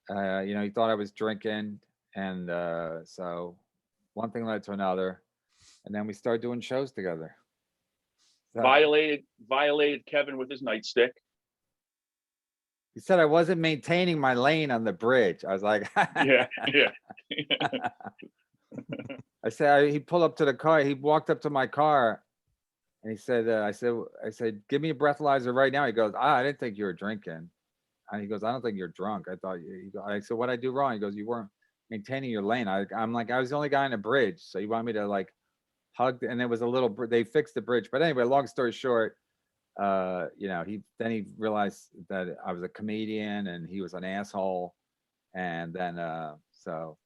He thought I was drinking, and so one thing led to another, and then we started doing shows together. So, Violated Kevin with his nightstick. He said I wasn't maintaining my lane on the bridge. I was like, Yeah, yeah. I said, he pulled up to the car. He walked up to my car and he said, I said, give me a breathalyzer right now. He goes, I didn't think you were drinking. And he goes, I don't think you're drunk. I thought I said, what I do wrong? He goes, you weren't maintaining your lane. I'm like, I was the only guy on the bridge. So you want me to like hug, and there was a little, they fixed the bridge. But anyway, long story short, he realized that I was a comedian and he was an asshole. And then, so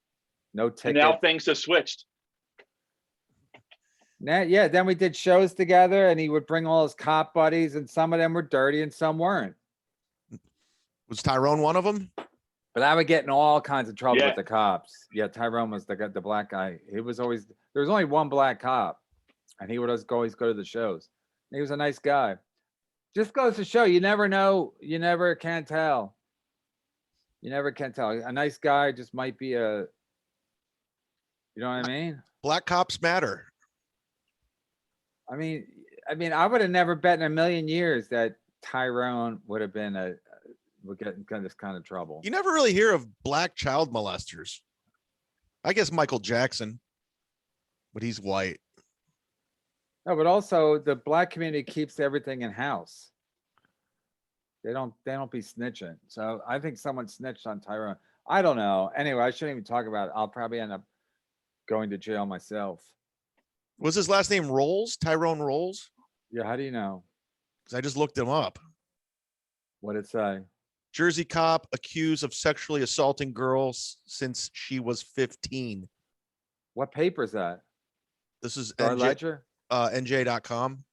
no And ticket. now things have switched. Yeah, then we did shows together and he would bring all his cop buddies and some of them were dirty and some weren't. Was Tyrone one of them? But I would get in all kinds of trouble Yeah. with the cops. Yeah, Tyrone was the black guy. He was always, there was only one black cop and he would always go to the shows. He was a nice guy. Just goes to show, you never know, you never can tell. You never can tell. A nice guy just might be you know what I mean? Black cops matter. I mean, I would have never bet in a million years that Tyrone would have been would get in this kind of trouble. You never really hear of black child molesters. I guess Michael Jackson, but he's white. No, but also the black community keeps everything in house. They don't be snitching. So I think someone snitched on Tyrone. I don't know. Anyway, I shouldn't even talk about it. I'll probably end up going to jail myself. Was his last name Rolls? Tyrone Rolls? Yeah, how do you know? Because I just looked him up. What'd it say? Jersey cop accused of sexually assaulting girls since she was 15. What paper is that? This is Star Ledger? NJ.com.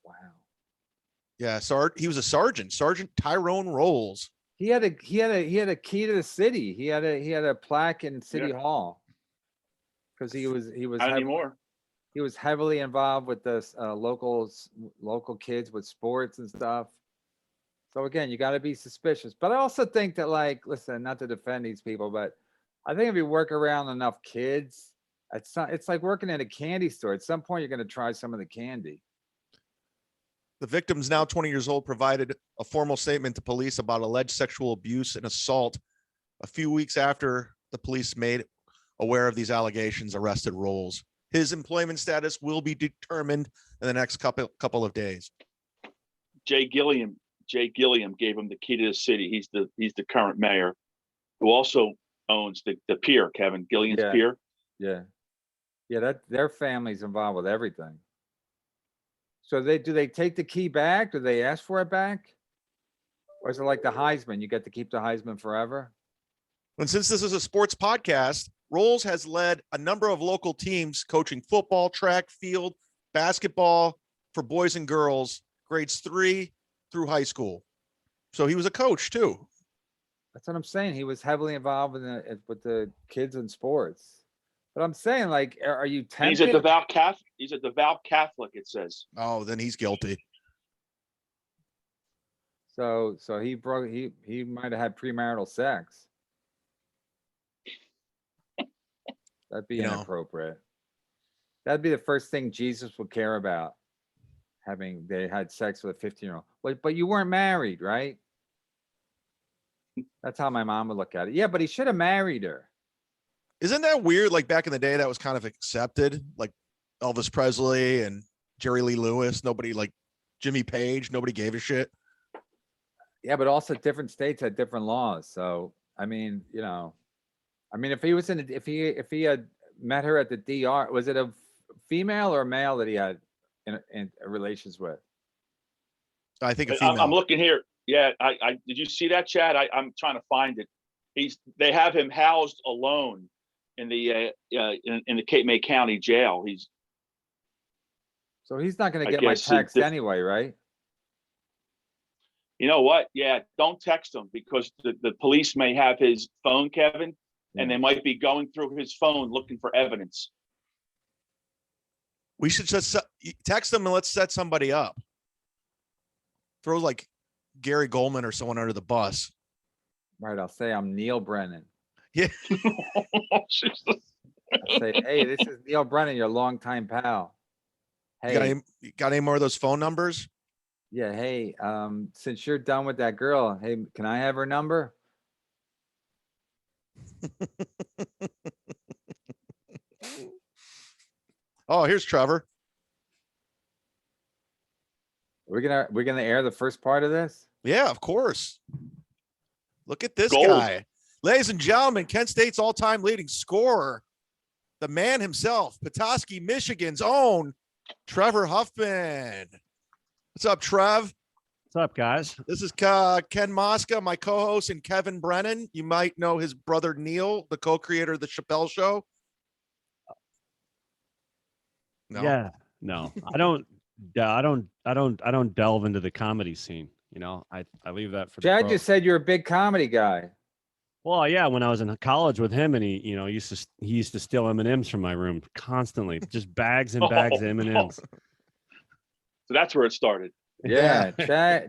Wow. Yeah, he was a sergeant. Sergeant Tyrone Rolls. He had a key to the city. He had a plaque in City Hall. Because he was Not anymore. he was heavily involved with the local kids with sports and stuff. So again, you got to be suspicious. But I also think that, like, listen, not to defend these people, but I think if you work around enough kids, it's like working at a candy store. At some point, you're going to try some of the candy. The victim's now 20 years old, provided a formal statement to police about alleged sexual abuse and assault. A few weeks after the police made aware of these allegations, arrested Rolls. His employment status will be determined in the next couple of days. Jay Gilliam gave him the key to the city. He's the current mayor, who also owns the pier, Kevin Gilliam's pier. Yeah. That their family's involved with everything. So do they take the key back? Do they ask for it back? Or is it like the Heisman? You get to keep the Heisman forever? And since this is a sports podcast, Rolls has led a number of local teams coaching football, track, field, basketball for boys and girls, grades 3 through high school. So he was a coach too. That's what I'm saying. He was heavily involved with the kids in sports. But I'm saying, like, are you tempted? He's a devout Catholic. He's a devout Catholic, it says. Oh, then he's guilty. So he might have had premarital sex. That'd be inappropriate. That'd be the first thing Jesus would care about. They had sex with a 15-year-old. But you weren't married, right? That's how my mom would look at it. Yeah, but he should have married her. Isn't that weird? Like back in the day, that was kind of accepted. Like Elvis Presley and Jerry Lee Lewis. Nobody, like Jimmy Page, nobody gave a shit. Yeah, but also different states had different laws. So I mean, if he was if he had met her at the DR, was it a female or a male that he had in relations with? I think a female. I'm looking here. Yeah, I did you see that, Chad? I'm trying to find it. They have him housed alone in the Cape May County jail. So he's not going to get my text anyway, right? You know what? Yeah, don't text him because the police may have his phone, Kevin, and they might be going through his phone looking for evidence. We should just text them and let's set somebody up. Throw like Gary Goldman or someone under the bus. Right. I'll say I'm Neil Brennan. Yeah. I'll say, hey, this is Neil Brennan, your longtime pal. Hey, you got any more of those phone numbers? Yeah. Hey, since you're done with that girl, hey, can I have her number? Oh, here's Trevor. We're gonna air the first part of this. Yeah, of course. Look at this Gold. guy. Ladies and gentlemen, Kent State's all-time leading scorer, the man himself, Petoskey, Michigan's own Trevor Huffman. What's up, Trev? What's up, guys? This is Ken Mosca, my co-host, and Kevin Brennan. You might know his brother Neil, the co-creator of the Chappelle Show. No. Yeah, no, I don't delve into the comedy scene. You know, I leave that for the Chad pros. just said you're a big comedy guy. Well, yeah, when I was in college with him, and he used to steal M&Ms from my room constantly, just bags and bags of M&Ms. So that's where it started. Yeah,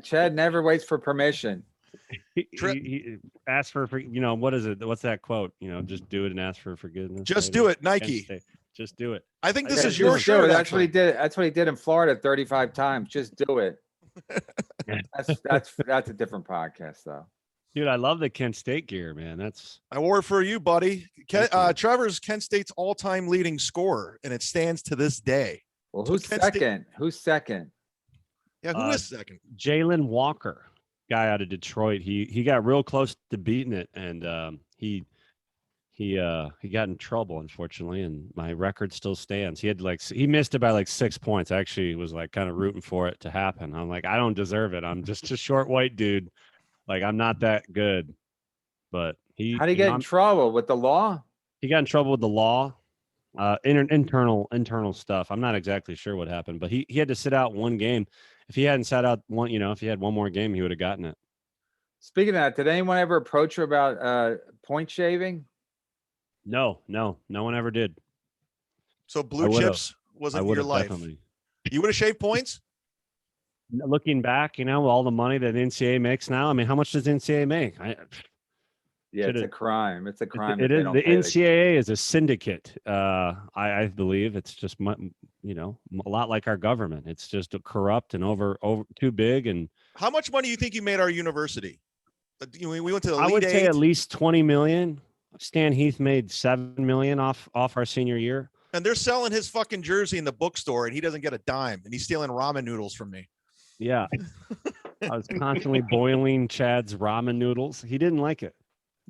Chad never waits for permission. He asked for, what is it? What's that quote? Just do it and ask for forgiveness. Just later. do it, Nike. Just do it. I think this Yeah, is your just do shirt. it. That's what he actually. did. That's what he did in Florida 35 times. Just do it. That's a different podcast though. Dude, I love the Kent State gear, man. That's I wore it for you, buddy. Thank you. Trevor's Kent State's all-time leading scorer, and it stands to this day. Well, So who's Kent State- second? Who's second? Yeah, who is second? Jalen Walker, guy out of Detroit. He got real close to beating it, and he got in trouble, unfortunately, and my record still stands. He missed it by like 6 points. I actually was like kind of rooting for it to happen. I'm like, I don't deserve it. I'm just a short white dude. Like, I'm not that good. But How do you get in trouble with the law? he got in trouble with the law, internal stuff. I'm not exactly sure what happened, but he had to sit out one game. If he hadn't sat out one, if he had one more game, he would have gotten it. Speaking of that, did anyone ever approach you about point shaving? No one ever did. So I blue would've. chips I wasn't would your have life. definitely. You would have shaved points? Looking back, all the money that NCAA makes now. I mean, how much does NCAA make? Yeah, it's a Should've- crime. It's a crime. It if they is. don't The pay the- NCAA is a syndicate. I believe it's just a lot like our government. It's just corrupt and over too big. And How much money do you think you made our university? We went to the I would Elite say Eight, at least 20 million. Stan Heath made 7 million off our senior year. and they're selling his fucking jersey in the bookstore, and he doesn't get a dime, and he's stealing ramen noodles from me. Yeah. I was constantly boiling Chad's ramen noodles. He didn't like it.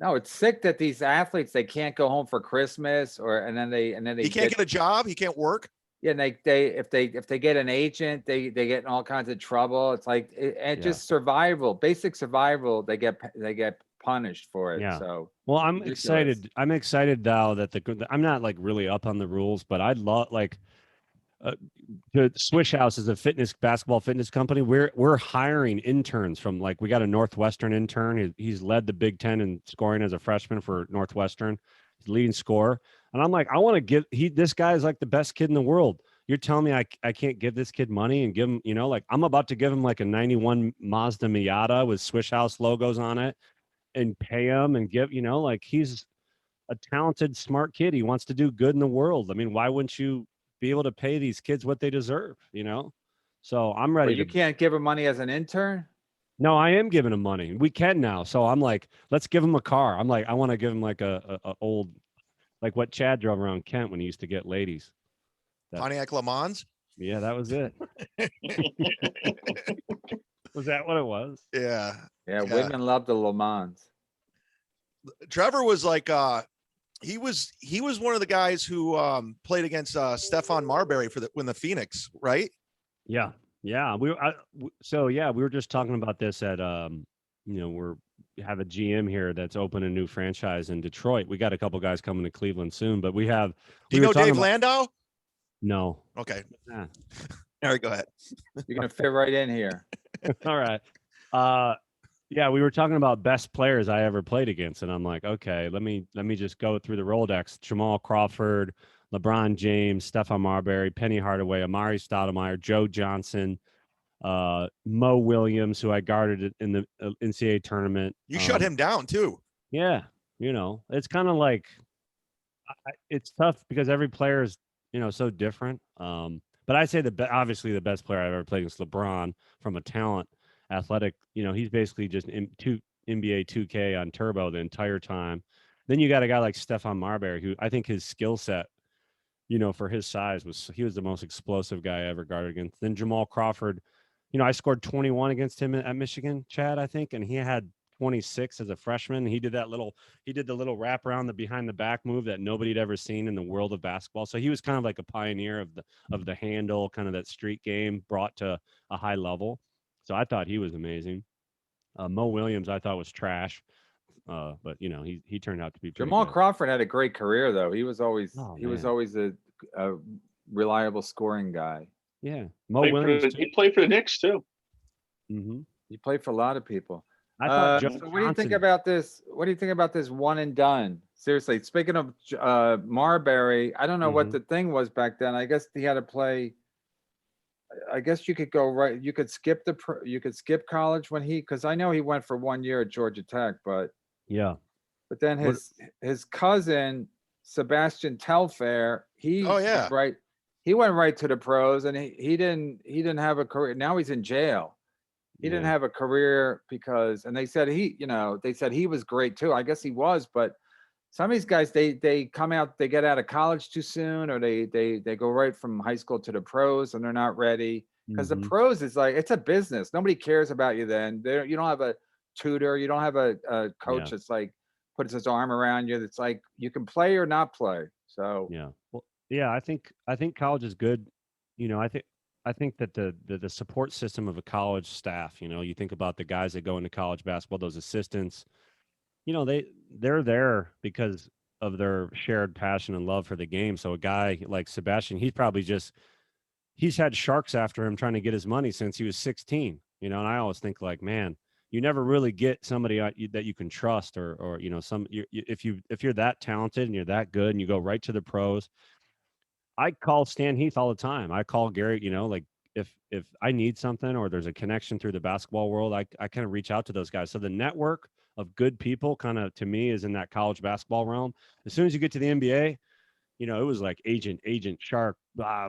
No, it's sick that these athletes they can't go home for Christmas and then they He can't get a job. He can't work. yeah, and if they get an agent, they get in all kinds of trouble. It's like just survival, basic survival. They get punished for it. Yeah. So Well, I'm ridiculous. excited. I'm excited now that I'm not like really up on the rules, but I'd love the Swish House is a basketball fitness company. We're hiring interns from we got a Northwestern intern. He's led the Big Ten in scoring as a freshman for Northwestern. He's leading scorer. And I'm like, I want to give this guy is like the best kid in the world. You're telling me I can't give this kid money and give him, I'm about to give him like a 91 Mazda Miata with Swish House logos on it and pay him and give, he's a talented, smart kid. He wants to do good in the world. I mean, why wouldn't you be able to pay these kids what they deserve, So I'm ready. But you can't give him money as an intern? No, I am giving him money. We can now. So I'm like, let's give him a car. I'm like, I want to give him like a old, like what Chad drove around Kent when he used to get ladies. Pontiac Le Mans. Yeah, that was it. Was that what it was? Yeah. Yeah, women love the Le Mans. Trevor was like, he was one of the guys who played against Stefan Marbury when the Phoenix, right? Yeah. We were just talking about this at we have a GM here that's opened a new franchise in Detroit. We got a couple guys coming to Cleveland soon, but we have. Do you know Dave Landau? No. Okay. Ah. All right, go ahead. You're gonna fit right in here. All right. Yeah, we were talking about best players I ever played against, and I'm like, okay, let me just go through the Rolodex. Jamal Crawford, LeBron James, Stefan Marbury, Penny Hardaway, Amari Stoudemire, Joe Johnson, Mo Williams, who I guarded in the NCAA tournament. You shut him down too. Yeah, it's kind of like it's tough because every player is so different. But I'd say obviously the best player I've ever played against LeBron from a talent, athletic. He's basically just NBA 2K on turbo the entire time. Then you got a guy like Stephon Marbury, who I think his skill set, for his size he was the most explosive guy I ever guarded against. Then Jamal Crawford, I scored 21 against him at Michigan, Chad, I think, and he had 26 as a freshman. He did the little wrap around the behind the back move that nobody had ever seen in the world of basketball. So he was kind of like a pioneer of the handle, kind of that street game brought to a high level. So I thought he was amazing. Mo Williams, I thought was trash. But he turned out to be pretty Jamal good. Crawford had a great career though. He was always man. a reliable scoring guy. Yeah. Mo Williams. He played for the Knicks too. Mm-hmm. He played for a lot of people. I thought Joe So what do you think Johnson- about this? What do you think about this one and done? Seriously, speaking of Marbury, I don't know what Mhm. the thing was back then. I guess he had to play. I guess you could go right. You could skip you could skip college because I know he went for 1 year at Georgia Tech, but Yeah. then What- his cousin Sebastian Telfair, Oh, yeah. he went right to the pros, and he didn't have a career. Now he's in jail. He didn't Yeah. have a career and they said he was great too. I guess he was, but some of these guys, they come out, they get out of college too soon, or they go right from high school to the pros and they're not ready. Because the Mhm. pros is like, it's a business. Nobody cares about you then. You don't have a tutor, you don't have a coach Yeah. that's like puts his arm around you. That's like you can play or not play. So Yeah. Well, yeah, I think college is good. I think that the support system of a college staff, you think about the guys that go into college basketball, those assistants, they're there because of their shared passion and love for the game. So a guy like Sebastian, he's had sharks after him trying to get his money since he was 16, and I always think like, man, you never really get somebody that you can trust or if you're that talented and you're that good and you go right to the pros. I call Stan Heath all the time. I call Gary, like if I need something or there's a connection through the basketball world, I kind of reach out to those guys. So the network of good people kind of, to me, is in that college basketball realm. As soon as you get to the NBA, it was like agent, shark,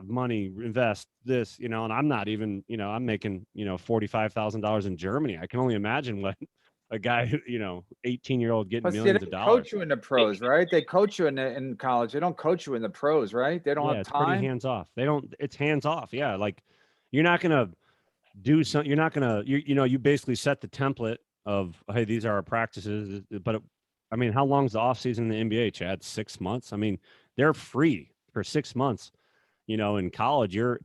money, invest this, and I'm not even, I'm making, $45,000 in Germany. I can only imagine what a guy who, 18-year-old getting but see, millions they of dollars. coach you in the pros, right? They coach you in college. They don't coach you in the pros, right? They don't Yeah, have it's pretty time. hands off. It's hands off. Yeah. Like you're not going to do something. You're not going to, you basically set the template of, hey, these are our practices. But I mean, how long is the off season in the NBA, Chad? 6 months. I mean, they're free for 6 months. In college, you're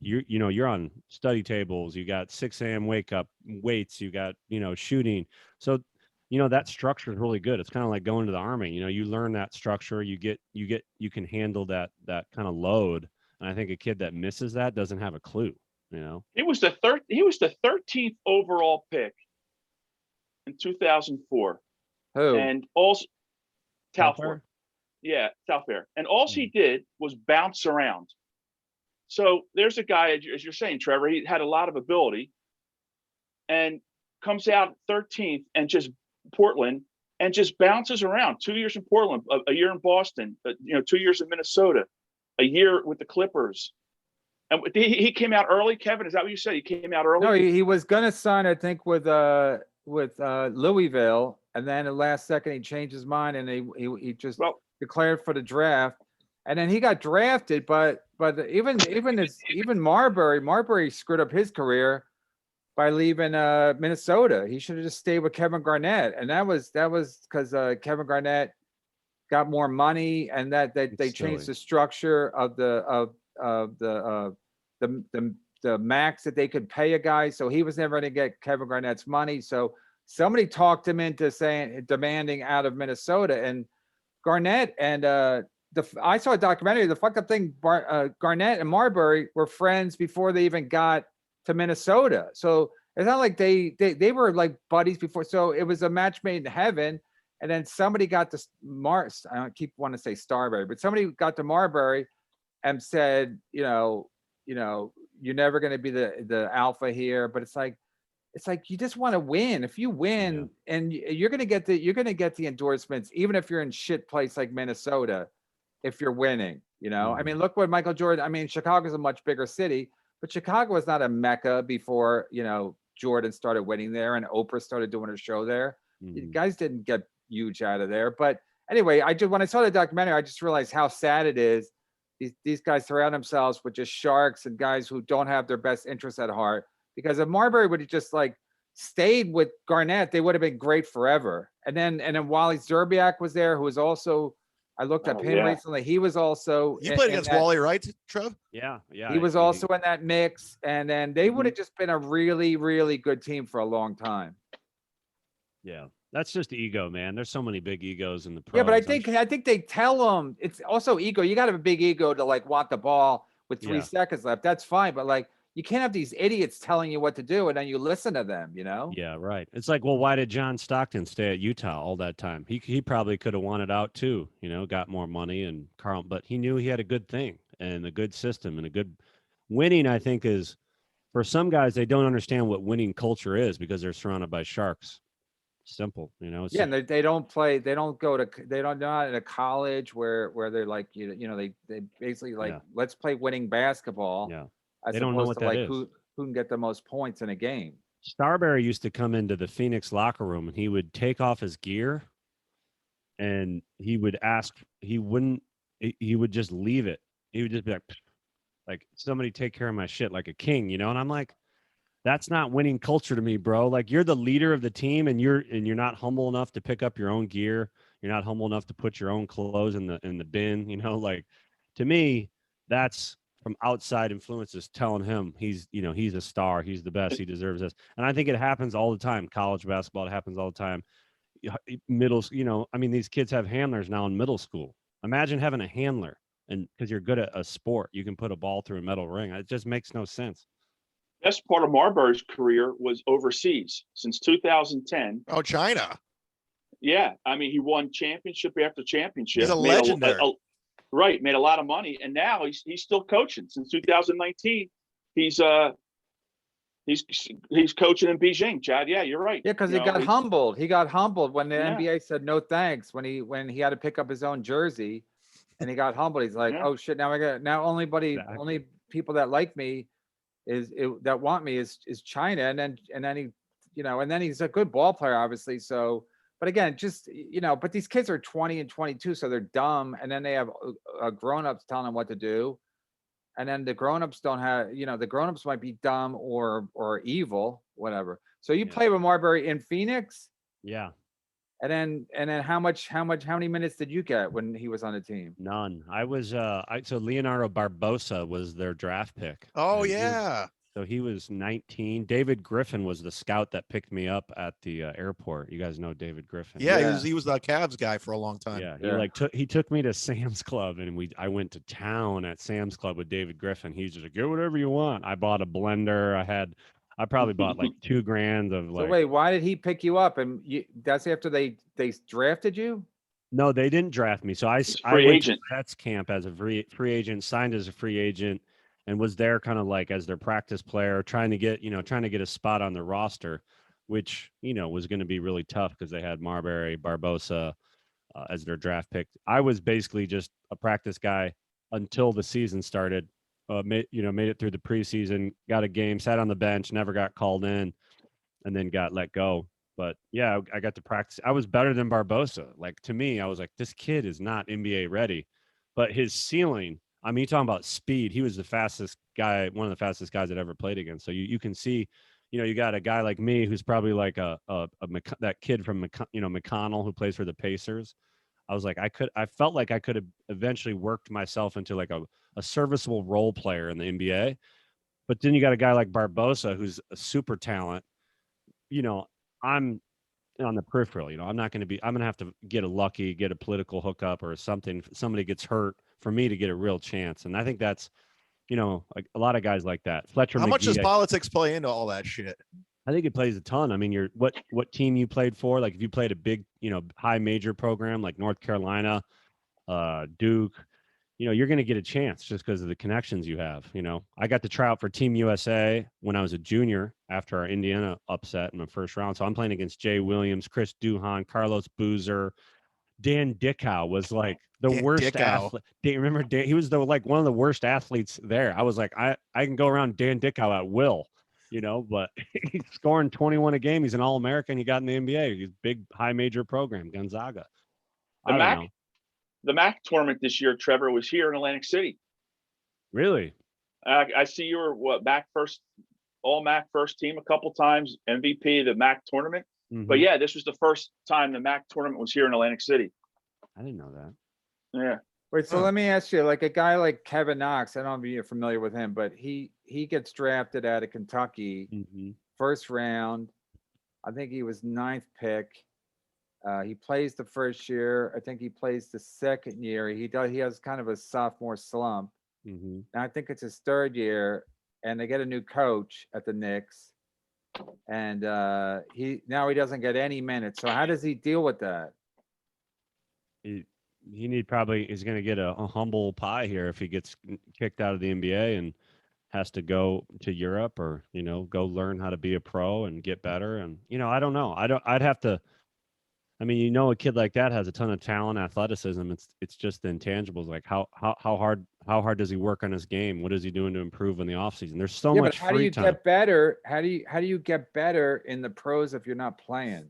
on study tables. You got 6 a.m. wake up, weights. You got, shooting. So, that structure is really good. It's kind of like going to the army. You learn that structure. You can handle that kind of load. And I think a kid that misses that doesn't have a clue. He was the 13th overall pick in 2004, Who? and also Telfair? Yeah, Telfair. And all he did was bounce around. So there's a guy, as you're saying, Trevor, he had a lot of ability and comes out 13th and just Portland and just bounces around. 2 years in Portland, a year in Boston, 2 years in Minnesota, a year with the Clippers. And he came out early, Kevin. Is that what you said? He came out early? No, he was gonna sign, I think, with Louisville, and then at the last second he changed his mind and he just declared for the draft, and then he got drafted. But even Marbury screwed up his career by leaving Minnesota. He should have just stayed with Kevin Garnett, and that was because Kevin Garnett got more money, and that they changed the structure of the max that they could pay a guy. So he was never going to get Kevin Garnett's money. So somebody talked him into demanding out of Minnesota, and Garnett and I saw a documentary. The fucked up thing, Garnett and Marbury were friends before they even got to Minnesota. So it's not like they were like buddies before. So it was a match made in heaven. And then somebody got to I don't keep wanting to say Starbury, but somebody got to Marbury and said, you're never going to be the alpha here. But it's like you just want to win. If you win, and you're going to get the endorsements, even if you're in shit place like Minnesota, if you're winning, I mean, look what Michael Jordan. I mean, Chicago's a much bigger city, but Chicago was not a mecca before, Jordan started winning there and Oprah started doing her show there. Mhm. Guys didn't get huge out of there. But anyway, when I saw the documentary, I just realized how sad it is. These guys surround themselves with just sharks and guys who don't have their best interests at heart. Because if Marbury would have just like stayed with Garnett, they would have been great forever. And then Wally Zerbiak was there, who was also, I looked up him recently. He was also You played against Wally, right, Trev? Yeah. he was also in that mix. And then they would have just been a really, really good team for a long time. Yeah. That's just ego, man. There's so many big egos in the pros. Yeah, but I think they tell them it's also ego. You got to have a big ego to like want the ball with 3 seconds left. That's fine, but like you can't have these idiots telling you what to do and then you listen to them. Yeah, right. It's like, well, why did John Stockton stay at Utah all that time? He probably could have wanted out too. Got more money and Carl, but he knew he had a good thing and a good system and a good winning. I think is for some guys they don't understand what winning culture is because they're surrounded by sharks. Simple, it's Yeah, and they don't play. They don't go to. They're not in a college where they're like they basically like let's play winning basketball. Yeah, as they don't know opposed what to that like is. who can get the most points in a game. Starberry used to come into the Phoenix locker room and he would take off his gear and he would ask, he would just leave it. He would just be like somebody take care of my shit like a king, and I'm like, that's not winning culture to me, bro. Like you're the leader of the team and you're not humble enough to pick up your own gear. You're not humble enough to put your own clothes in the bin, like to me, that's from outside influences telling him he's a star, he's the best, he deserves this. And I think it happens all the time. College basketball, it happens all the time. Middle, I mean, these kids have handlers now in middle school. Imagine having a handler and because you're good at a sport, you can put a ball through a metal ring. It just makes no sense. Best part of Marbury's career was overseas since 2010. Oh, China. Yeah, I mean, he won championship after championship. He's a legend there. Right, made a lot of money, and now he's still coaching. Since 2019, he's coaching in Beijing. Chad, yeah, you're right. Yeah, because he got humbled. He got humbled when the NBA said no thanks when he had to pick up his own jersey, and he got humbled. He's like, oh shit, now only people that like me that want me is China, and then he and then he's a good ball player, obviously. So, but again, just but these kids are 20 and 22, so they're dumb, and then they have grown-ups telling them what to do, and then the grown-ups don't have the grown-ups might be dumb or evil, whatever. So you play with Marbury in Phoenix, and then how many minutes did you get when he was on the team? None. I was so Leonardo Barbosa was their draft pick. Oh yeah. So he was 19. David Griffin was the scout that picked me up at the airport. You guys know David Griffin. Yeah, he was the Cavs guy for a long time. Yeah, he took me to Sam's Club and I went to town at Sam's Club with David Griffin. He's just like, get whatever you want. I bought a blender. I probably bought like $2,000 of like. So wait, why did he pick you up? And that's after they drafted you? No, they didn't draft me. So I went to Pets camp as a free agent, signed as a free agent, and was there kind of like as their practice player, trying to get a spot on the roster, which was going to be really tough because they had Marbury, Barbosa as their draft pick. I was basically just a practice guy until the season started. Made it through the preseason, got a game, sat on the bench, never got called in, and then got let go. But yeah, I got to practice. I was better than Barbosa. Like to me, I was like, this kid is not NBA ready, but his ceiling. I mean, you're talking about speed. He was the fastest guy, one of the fastest guys I'd ever played against. So you can see, you got a guy like me who's probably like that kid from McConnell who plays for the Pacers. I was like, I felt like I could have eventually worked myself into like a serviceable role player in the NBA. But then you got a guy like Barbosa, who's a super talent. I'm on the peripheral, I'm not going to have to get a political hookup or something. Somebody gets hurt for me to get a real chance. And I think that's, like a lot of guys like that. Fletcher How McGee, much does politics play into all that shit? I think it plays a ton. I mean, what team you played for, like if you played a big, high major program like North Carolina, Duke, you're going to get a chance just because of the connections you have. I got to try out for Team USA when I was a junior after our Indiana upset in the first round. So I'm playing against Jay Williams, Chris Duhon, Carlos Boozer, Dan Dickow was like the Dan worst Dickow. athlete. Remember, he was like one of the worst athletes there. I was like, I can go around Dan Dickow at will, but he's scoring 21 a game. He's an All-American. He got in the NBA. He's big, high major program, Gonzaga. I don't know. The MAC tournament this year, Trevor, was here in Atlantic City. Really? I see you were MAC first, all MAC first team a couple times, MVP of the MAC tournament. Mhm. But yeah, this was the first time the MAC tournament was here in Atlantic City. I didn't know that. Yeah. Wait, so let me ask you, like a guy like Kevin Knox, I don't know if you're familiar with him, but he gets drafted out of Kentucky, Mhm. first round. I think he was 9th pick. He plays the first year. I think he plays the second year. He has kind of a sophomore slump. Mhm. And I think it's his 3rd year, and they get a new coach at the Knicks. And he doesn't get any minutes. So how does he deal with that? He's going to get a humble pie here if he gets kicked out of the NBA and has to go to Europe or, go learn how to be a pro and get better. And, I don't know. I'd have to, a kid like that has a ton of talent, athleticism. It's just the intangibles. Like how hard does he work on his game? What is he doing to improve in the offseason? There's so much how do free you time. get better? How do you get better in the pros if you're not playing?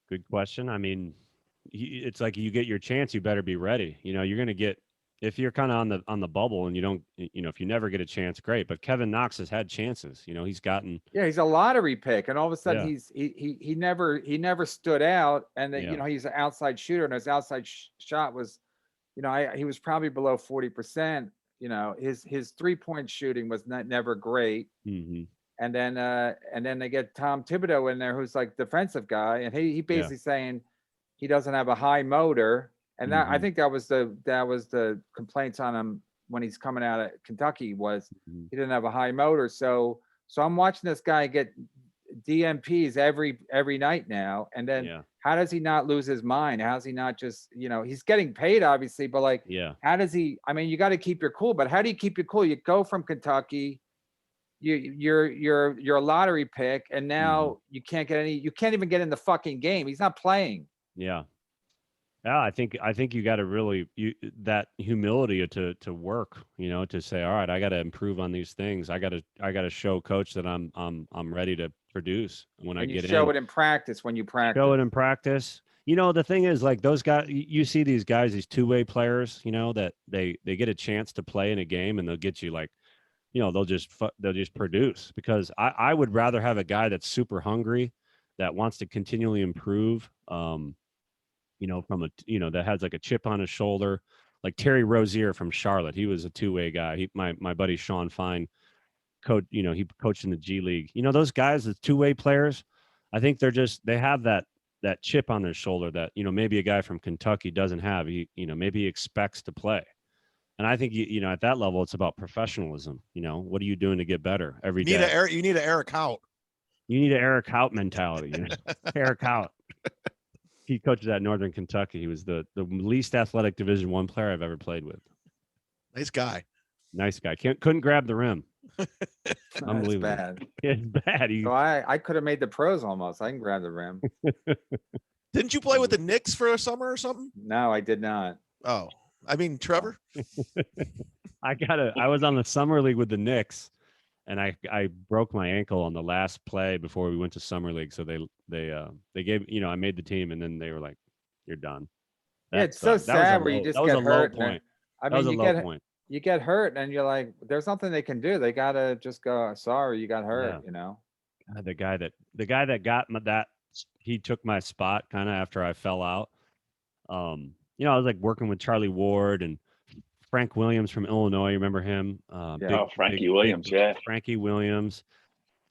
Good question. It's like you get your chance, you better be ready. You're going to get, if you're kind of on the bubble and you don't, if you never get a chance, great. But Kevin Knox has had chances. He's gotten. Yeah, he's a lottery pick, and all of a sudden Yeah. he never stood out, and then Yeah. he's an outside shooter, and his outside shot was, he was probably below 40%. His 3-point shooting was never great. Mhm. And then they get Tom Thibodeau in there, who's like defensive guy, and he basically saying he doesn't have a high motor, and that I Mhm. think that was the complaints on him when he's coming out of Kentucky was Mhm. he didn't have a high motor. So I'm watching this guy get DMPs every night now, and then Yeah. how does he not lose his mind? How's he not just he's getting paid obviously, but like Yeah. how does he? I mean, you got to keep your cool, but how do you keep your cool? You go from Kentucky. You're a lottery pick, and now you can't even get in the fucking game. He's not playing. Yeah. Yeah, I think you got to really that humility to work, to say, all right, I got to improve on these things. I got to show coach that I'm ready to produce when I And you get show in. it in practice when you practice. Show it in practice. The thing is, like those guys, you see these guys, these two-way players, that they get a chance to play in a game and they'll get you like, they'll just produce, because I would rather have a guy that's super hungry, that wants to continually improve, from that has like a chip on his shoulder, like Terry Rozier from Charlotte. He was a two-way guy. My buddy Sean Fine coach, he coached in the G League. Those guys, the two-way players, I think they have that chip on their shoulder that, maybe a guy from Kentucky doesn't have. Maybe he expects to play. And I think, at that level, it's about professionalism. What are you doing to get better every day? You need an Eric Hout. You need an Eric Hout mentality. Eric Hout. He coaches at Northern Kentucky. He was the least athletic Division I player I've ever played with. Nice guy. Nice guy. Couldn't grab the rim. Unbelievable. Bad. It's bad. So I could have made the pros almost. I can grab the rim. Didn't you play with the Knicks for a summer or something? No, I did not. Oh, Trevor. I was on the summer league with the Knicks, and I broke my ankle on the last play before we went to summer league. So they gave, I made the team, and then they were like, "You're done." Yeah, it's so sad where you just get hurt. Point. I mean, you get hurt, and you're like, "There's nothing they can do. They gotta just go. Sorry, you got hurt." God, the guy that got he took my spot kind of after I fell out. I was like working with Charlie Ward and Frank Williams from Illinois. You remember him? Frankie Williams. Yeah. Frankie Williams.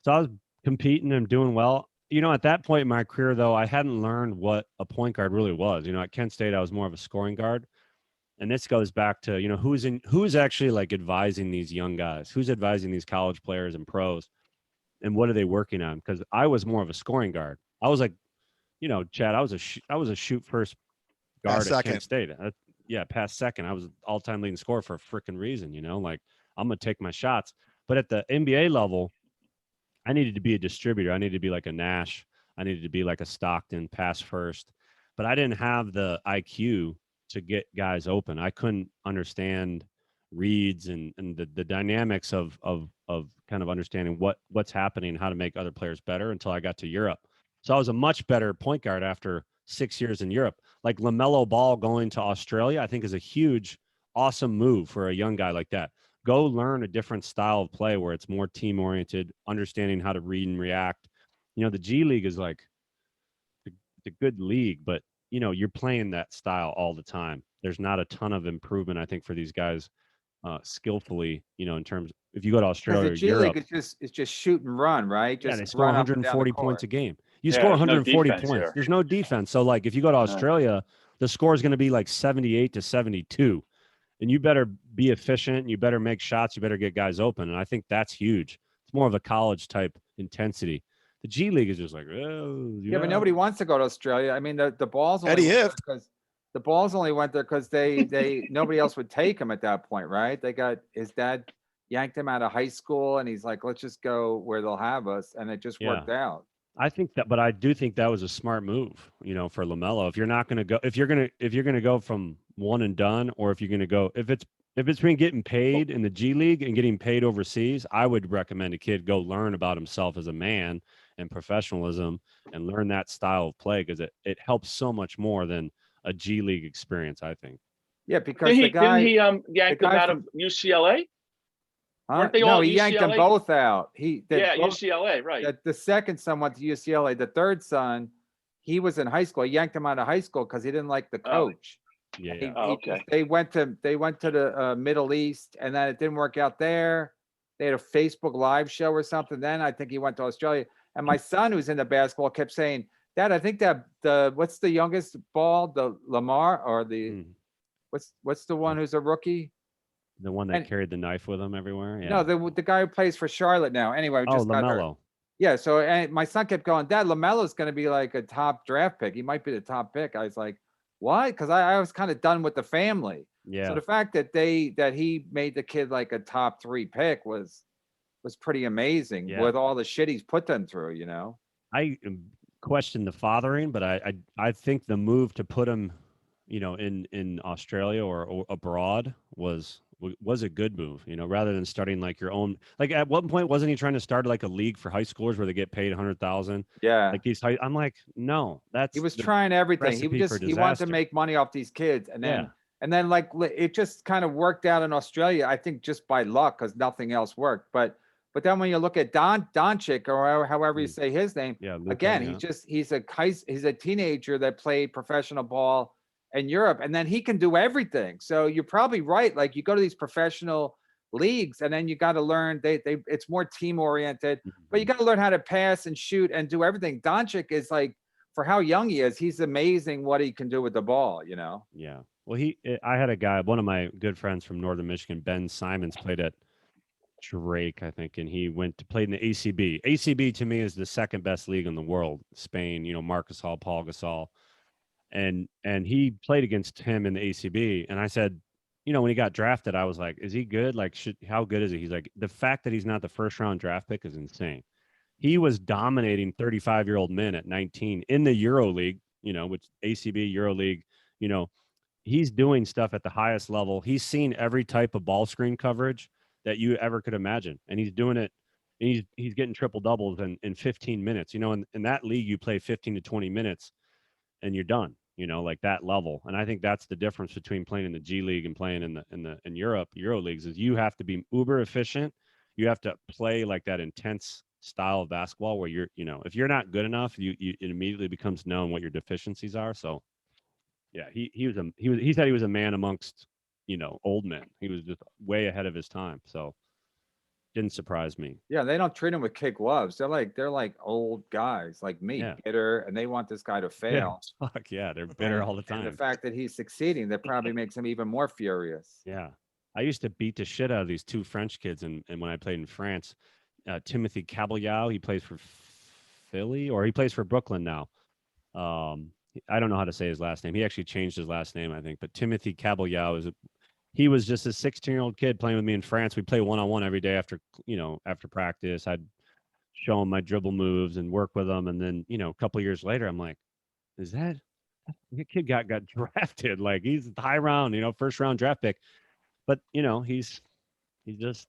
So I was competing and doing well. At that point in my career, though, I hadn't learned what a point guard really was. At Kent State, I was more of a scoring guard. And this goes back to, who's actually like advising these young guys? Who's advising these college players and pros? And what are they working on? Because I was more of a scoring guard. I was like, Chad, I was a shoot first guard at Kent State. Past second. I was all-time leading scorer for a freaking reason, like I'm going to take my shots. But at the NBA level, I needed to be a distributor. I needed to be like a Nash. I needed to be like a Stockton, pass first. but I didn't have the IQ to get guys open. I couldn't understand reads and the dynamics of kind of understanding what's happening and how to make other players better until I got to Europe. So I was a much better point guard after 6 years in Europe. Like LaMelo Ball going to Australia, I think is a huge, awesome move for a young guy like that. Go learn a different style of play where it's more team oriented, understanding how to read and react. You know, the G League is like the good league, but you know, you're playing that style all the time. There's not a ton of improvement, I think, for these guys skillfully, you know, in terms if you go to Because Australia the or G Europe, League is just shoot and run, right? yeah, Just they score run up and down the 140 points court. a game. You Yeah, score there's no 140 defense points. here. There's no defense. So like if you go to Australia, the score is going to be like 78 to 72. And you better be efficient. You better make shots. You better get guys open. And I think that's huge. It's more of a college type intensity. The G League is just like, oh, Yeah, but nobody wants to go to Australia. I mean, the balls only Eddie went there Ift. because the balls only went there because they nobody else would take him at that point, right? They got his dad yanked him out of high school, and he's like, let's just go where they'll have us, and it just worked out. I think that, but I do think that was a smart move, you know, for LaMelo. If you're not going to go, if you're going to go from one and done, or if you're going to go, if it's between getting paid in the G League and getting paid overseas, I would recommend a kid go learn about himself as a man and professionalism and learn that style of play because it helps so much more than a G League experience, I think. Yeah, because the guy, Didn't he yank them guy out of UCLA? Weren't they no, all he yanked them UCLA? both out. Yeah, UCLA, right. The second son went to UCLA. The third son, he was in high school. He yanked him out of high school because he didn't like the Oh. coach. Yeah. Okay. They went to the Middle East, and then it didn't work out there. They had a Facebook Live show or something. Then I think he went to Australia. And my son, who's into basketball, kept saying, "Dad, I think that what's the youngest ball, the Lamar or the what's the one who's a rookie? The one that carried the knife with him everywhere. Yeah. No, the guy who plays for Charlotte now. Anyway, just got hurt. LaMelo. Yeah, so and my son kept going, Dad, LaMelo's going to be like a top draft pick. He might be the top pick. I was like, what? Because I was kind of done with the family. Yeah. So the fact that he made the kid like a top 3 pick was pretty amazing with all the shit he's put them through, you know. I question the fathering, but I think the move to put him, you know, in Australia or abroad was a good move, you know, rather than starting like your own. Like at one point, wasn't he trying to start like a league for high schoolers where they get paid 100,000? Yeah. Like I'm like, no, He was trying everything. He wanted to make money off these kids, and then like it just kind of worked out in Australia. I think just by luck because nothing else worked. But then when you look at Doncic or however you say his name, again, he's a teenager that played professional ball in Europe, and then he can do everything. So you're probably right. Like you go to these professional leagues, and then you got to learn it's more team oriented, but you got to learn how to pass and shoot and do everything. Doncic is like, for how young he is, he's amazing what he can do with the ball, you know? Yeah. Well, I had a guy, one of my good friends from Northern Michigan, Ben Simons, played at Drake, I think, and he played in the ACB. ACB to me is the second best league in the world. Spain, you know, Marc Gasol, Paul Gasol. And he played against him in the ACB. And I said, you know, when he got drafted, I was like, is he good? Like, how good is he? He's like, the fact that he's not the first round draft pick is insane. He was dominating 35-year-old men at 19 in the Euro League, you know, which ACB Euro League, you know, he's doing stuff at the highest level. He's seen every type of ball screen coverage that you ever could imagine. And he's doing it. And he's getting triple doubles in 15 minutes, you know, in that league, you play 15 to 20 minutes and you're done, you know, like that level. And I think that's the difference between playing in the G League and playing in Europe, Euro leagues, is you have to be uber efficient. You have to play like that intense style of basketball where you're, you know, if you're not good enough, it immediately becomes known what your deficiencies are. So yeah, he said he was a man amongst, you know, old men. He was just way ahead of his time. So didn't surprise me. Yeah, they don't treat him with kid gloves. They're like old guys like me, bitter, and they want this guy to fail. Yeah, fuck yeah, they're bitter all the time. And the fact that he's succeeding, that probably makes him even more furious. Yeah. I used to beat the shit out of these 2 French kids and when I played in France. Timothy Caballao, he plays for Philly, or he plays for Brooklyn now. I don't know how to say his last name. He actually changed his last name, I think. But Timothy Caballao he was just a 16-year-old kid playing with me in France. We play one-on-one every day after practice. I'd show him my dribble moves and work with him. And then, you know, a couple of years later, I'm like, is that the kid got drafted. Like he's high round, first round draft pick. But he's just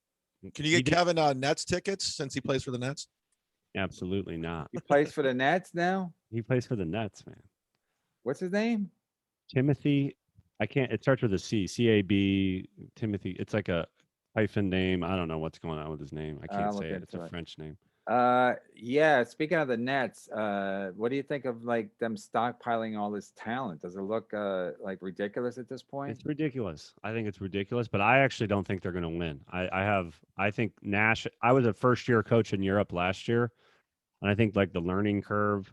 Can you he get did Kevin Nets tickets since he plays for the Nets? absolutely not. He plays for the Nets now. He plays for the Nets, man. What's his name? Timothy, I can't. It starts with a C. CAB. Timothy. It's like a hyphen name. I don't know what's going on with his name. I can't I'll say look it. It's into a it. French name. Yeah. Speaking of the Nets, what do you think of like them stockpiling all this talent? Does it look like ridiculous at this point? It's ridiculous. I think it's ridiculous, but I actually don't think they're going to win. I think Nash. I was a first year coach in Europe last year, and I think like the learning curve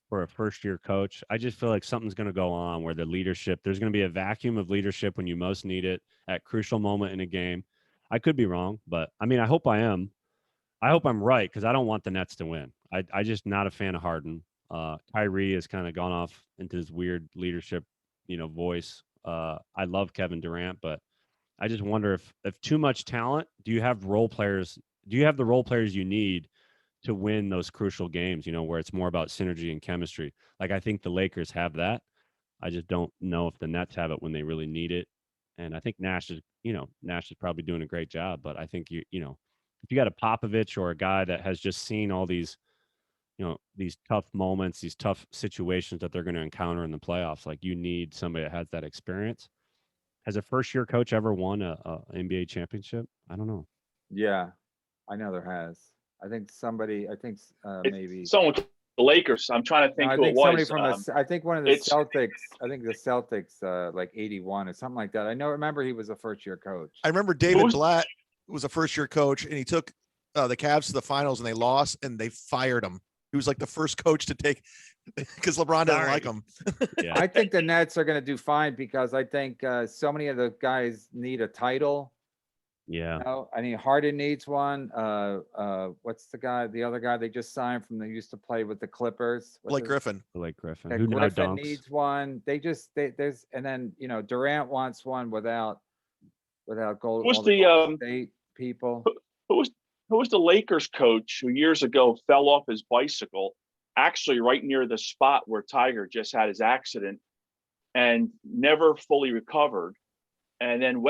for a first year coach, I just feel like something's going to go on where the leadership, there's going to be a vacuum of leadership when you most need it at crucial moment in a game. I could be wrong, but I mean, I hope I am. I hope I'm right because I don't want the Nets to win. I just not a fan of Harden. Kyrie has kind of gone off into his weird leadership, voice. I love Kevin Durant, but I just wonder if too much talent, do you have role players? Do you have the role players you need to win those crucial games, where it's more about synergy and chemistry? Like I think the Lakers have that. I just don't know if the Nets have it when they really need it. And I think Nash is probably doing a great job, but I think if you got a Popovich or a guy that has just seen all these, these tough moments, these tough situations that they're going to encounter in the playoffs, like you need somebody that has that experience. Has a first year coach ever won a NBA championship? I don't know. Yeah, I know there has. I think somebody. I think maybe. It's someone with the Lakers. I'm trying to No, think I who it think somebody was. from the. I think one of the it's- Celtics. I think the Celtics, like 81 or something like that. I know. Remember, he was a first year coach. I remember David Who's- Blatt was a first year coach, and he took the Cavs to the finals, and they lost, and they fired him. He was like the first coach to take because LeBron doesn't like him. Yeah. I think the Nets are going to do fine because I think so many of the guys need a title. Yeah. I mean, Harden needs one. What's the other guy they just signed from? They used to play with the Clippers. What's Blake his- Griffin. Blake Griffin, Yeah, who now Griffin dunks. needs one. There's and then Durant wants one without gold. Who's all the the, Golden State people? who was the Lakers coach who years ago fell off his bicycle, actually right near the spot where Tiger just had his accident, and never fully recovered. And then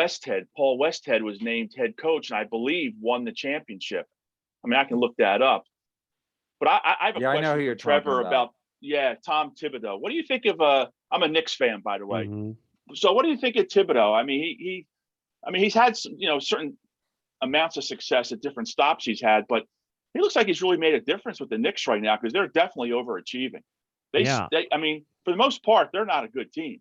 Paul Westhead was named head coach, and I believe won the championship. I mean, I can look that up. But I have a Yeah, I know question who for you're Trevor talking about. Tom Thibodeau. What do you think of? I'm a Knicks fan, by the way. Mhm. So what do you think of Thibodeau? I mean, he's had certain amounts of success at different stops he's had, but he looks like he's really made a difference with the Knicks right now because they're definitely overachieving. Yeah. I mean, for the most part, they're not a good team.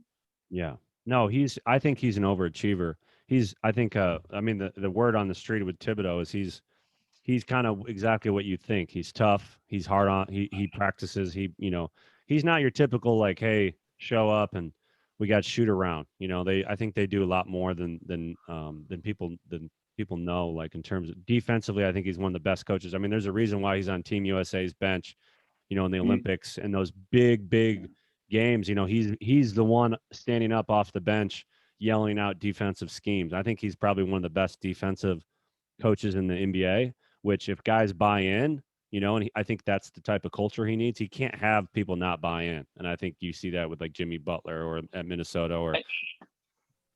Yeah. No, I think he's an overachiever. I mean, the word on the street with Thibodeau is he's kind of exactly what you think. He's tough. He's hard on, he practices. He's not your typical, like, hey, show up and we got shoot around. I think they do a lot more than people know, like in terms of defensively. I think he's one of the best coaches. I mean, there's a reason why he's on Team USA's bench, in the Olympics and those big games. He's the one standing up off the bench yelling out defensive schemes. I think he's probably one of the best defensive coaches in the NBA, which if guys buy in, and I think that's the type of culture he needs. He can't have people not buy in. And I think you see that with like Jimmy Butler or at Minnesota or,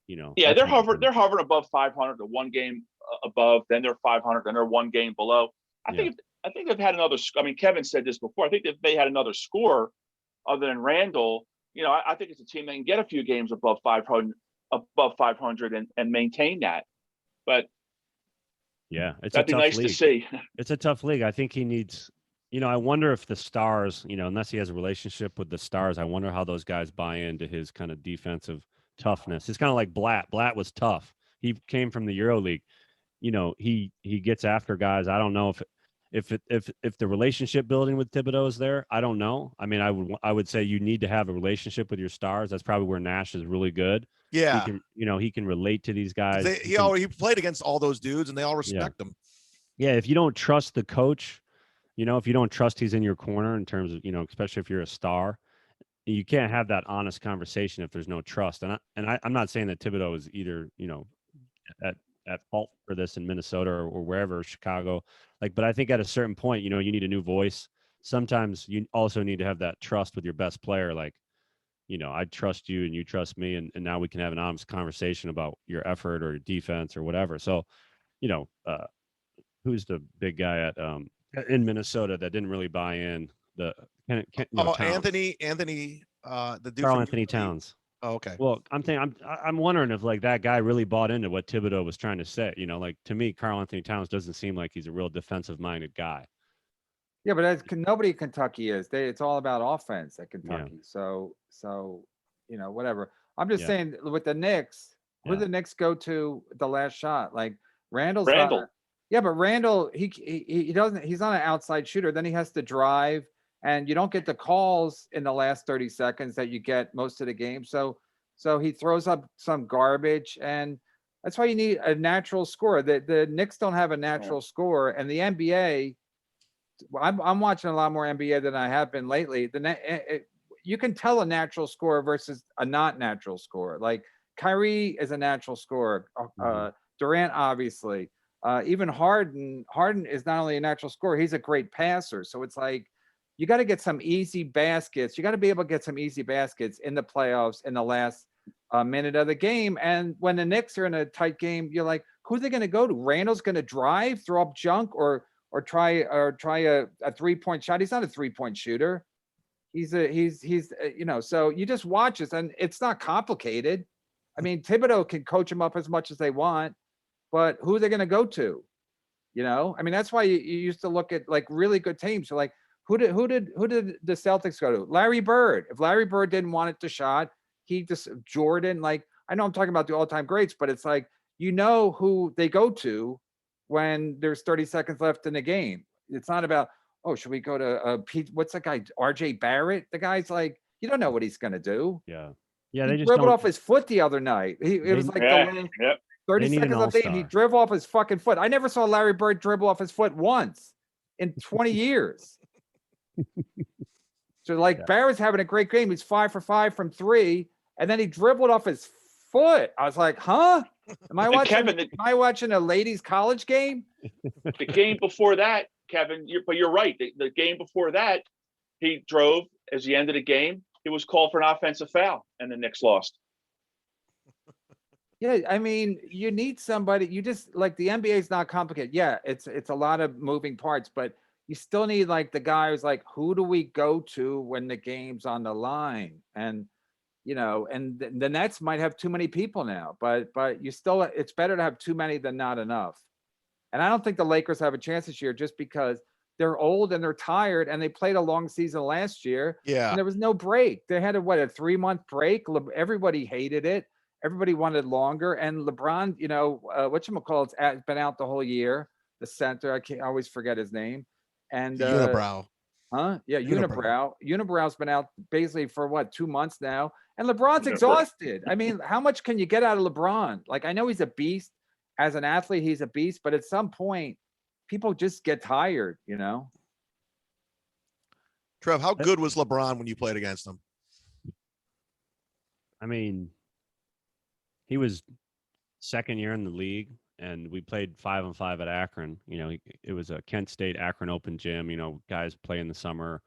Yeah, they're hovering above 500, the one game above, then they're 500, then they're one game below. I think they've had another. I mean, Kevin said this before. I think if they had another score other than Randall, I think it's a team that can get a few games above 500, and maintain that. But yeah, it's that'd be nice to see. It's a tough league. I think he needs. I wonder if the stars, unless he has a relationship with the stars, I wonder how those guys buy into his kind of defensive toughness. It's kind of like Blatt. Blatt was tough. He came from the EuroLeague. He gets after guys. I don't know if the relationship building with Thibodeau is there. I don't know. I mean, I would say you need to have a relationship with your stars. That's probably where Nash is really good. Yeah. He can relate to these guys. He played against all those dudes, and they all respect him. Yeah, if you don't trust the coach, if you don't trust he's in your corner in terms of, especially if you're a star, you can't have that honest conversation if there's no trust. And I'm not saying that Thibodeau is either, at fault for this in Minnesota or wherever, Chicago. But I think at a certain point, you need a new voice. Sometimes you also need to have that trust with your best player. Like, I trust you and you trust me, and now we can have an honest conversation about your effort or your defense or whatever. So, who's the big guy at in Minnesota that didn't really buy in? Towns. Anthony, the dude Karl from Anthony UNLV. Towns. Oh, okay. Well, I'm wondering if like that guy really bought into what Thibodeau was trying to say. Like to me, Karl Anthony Towns doesn't seem like he's a real defensive minded guy. Yeah, but nobody in Kentucky is. It's all about offense at Kentucky. So whatever. I'm just Yeah. saying with the Knicks, who Yeah. the Knicks go to the last shot? Like Randall's Randall. yeah, but Randall, he doesn't. He's not an outside shooter. Then he has to drive, and you don't get the calls in the last 30 seconds that you get most of the game. So he throws up some garbage, and that's why you need a natural scorer. The Knicks don't have a natural scorer, and the NBA. I'm watching a lot more NBA than I have been lately. You can tell a natural scorer versus a not natural scorer. Like Kyrie is a natural scorer. Durant, obviously. Even Harden is not only a natural scorer, he's a great passer. So it's like you got to get some easy baskets. You got to be able to get some easy baskets in the playoffs in the last minute of the game. And when the Knicks are in a tight game, you're like, who's they going to go to? Randall's going to drive, throw up junk, or try a 3-point shot. He's not a 3-point shooter. He's so you just watch this, and it's not complicated. I mean, Thibodeau can coach them up as much as they want, but who are they going to go to? I mean, that's why you used to look at like really good teams. So like, who did the Celtics go to? Larry Bird. If Larry Bird didn't want it to shot, Jordan. Like, I know I'm talking about the all-time greats, but it's like who they go to when there's 30 seconds left in the game. It's not about, oh, should we go to Pete? What's that guy? RJ Barrett. The guy's like, you don't know what he's gonna do. Yeah. He dribbled off his foot the other night. It was like the last 30 seconds of the game. He dribbled off his fucking foot. I never saw Larry Bird dribble off his foot once in 20 years. So like Barrett's having a great game. He's 5 for 5 from 3, and then he dribbled off his foot. I was like, huh? Am I watching a ladies' college game? The game before that, Kevin, but you're right. The game before that, he drove as the end of the game. It was called for an offensive foul, and the Knicks lost. Yeah, I mean, you need somebody. You just like the NBA is not complicated. Yeah, it's a lot of moving parts, but you still need like the guy who's like, who do we go to when the game's on the line? And and the Nets might have too many people now, but you still, it's better to have too many than not enough. And I don't think the Lakers have a chance this year just because they're old and they're tired, and they played a long season last year. Yeah. And there was no break. They had a 3-month break. Everybody hated it. Everybody wanted longer. And LeBron, whatchamacallit's been out the whole year. The center, I always forget his name. And Unibrow. Huh? Yeah, Unibrow. Unibrow's been out basically for 2 months now. And LeBron's exhausted. I mean, how much can you get out of LeBron? Like, I know he's a beast. As an athlete, he's a beast. But at some point, people just get tired, Trev, how good was LeBron when you played against him? I mean, he was second year in the league, and we played 5-on-5 at Akron. It was a Kent State Akron Open gym. Guys play in the summer,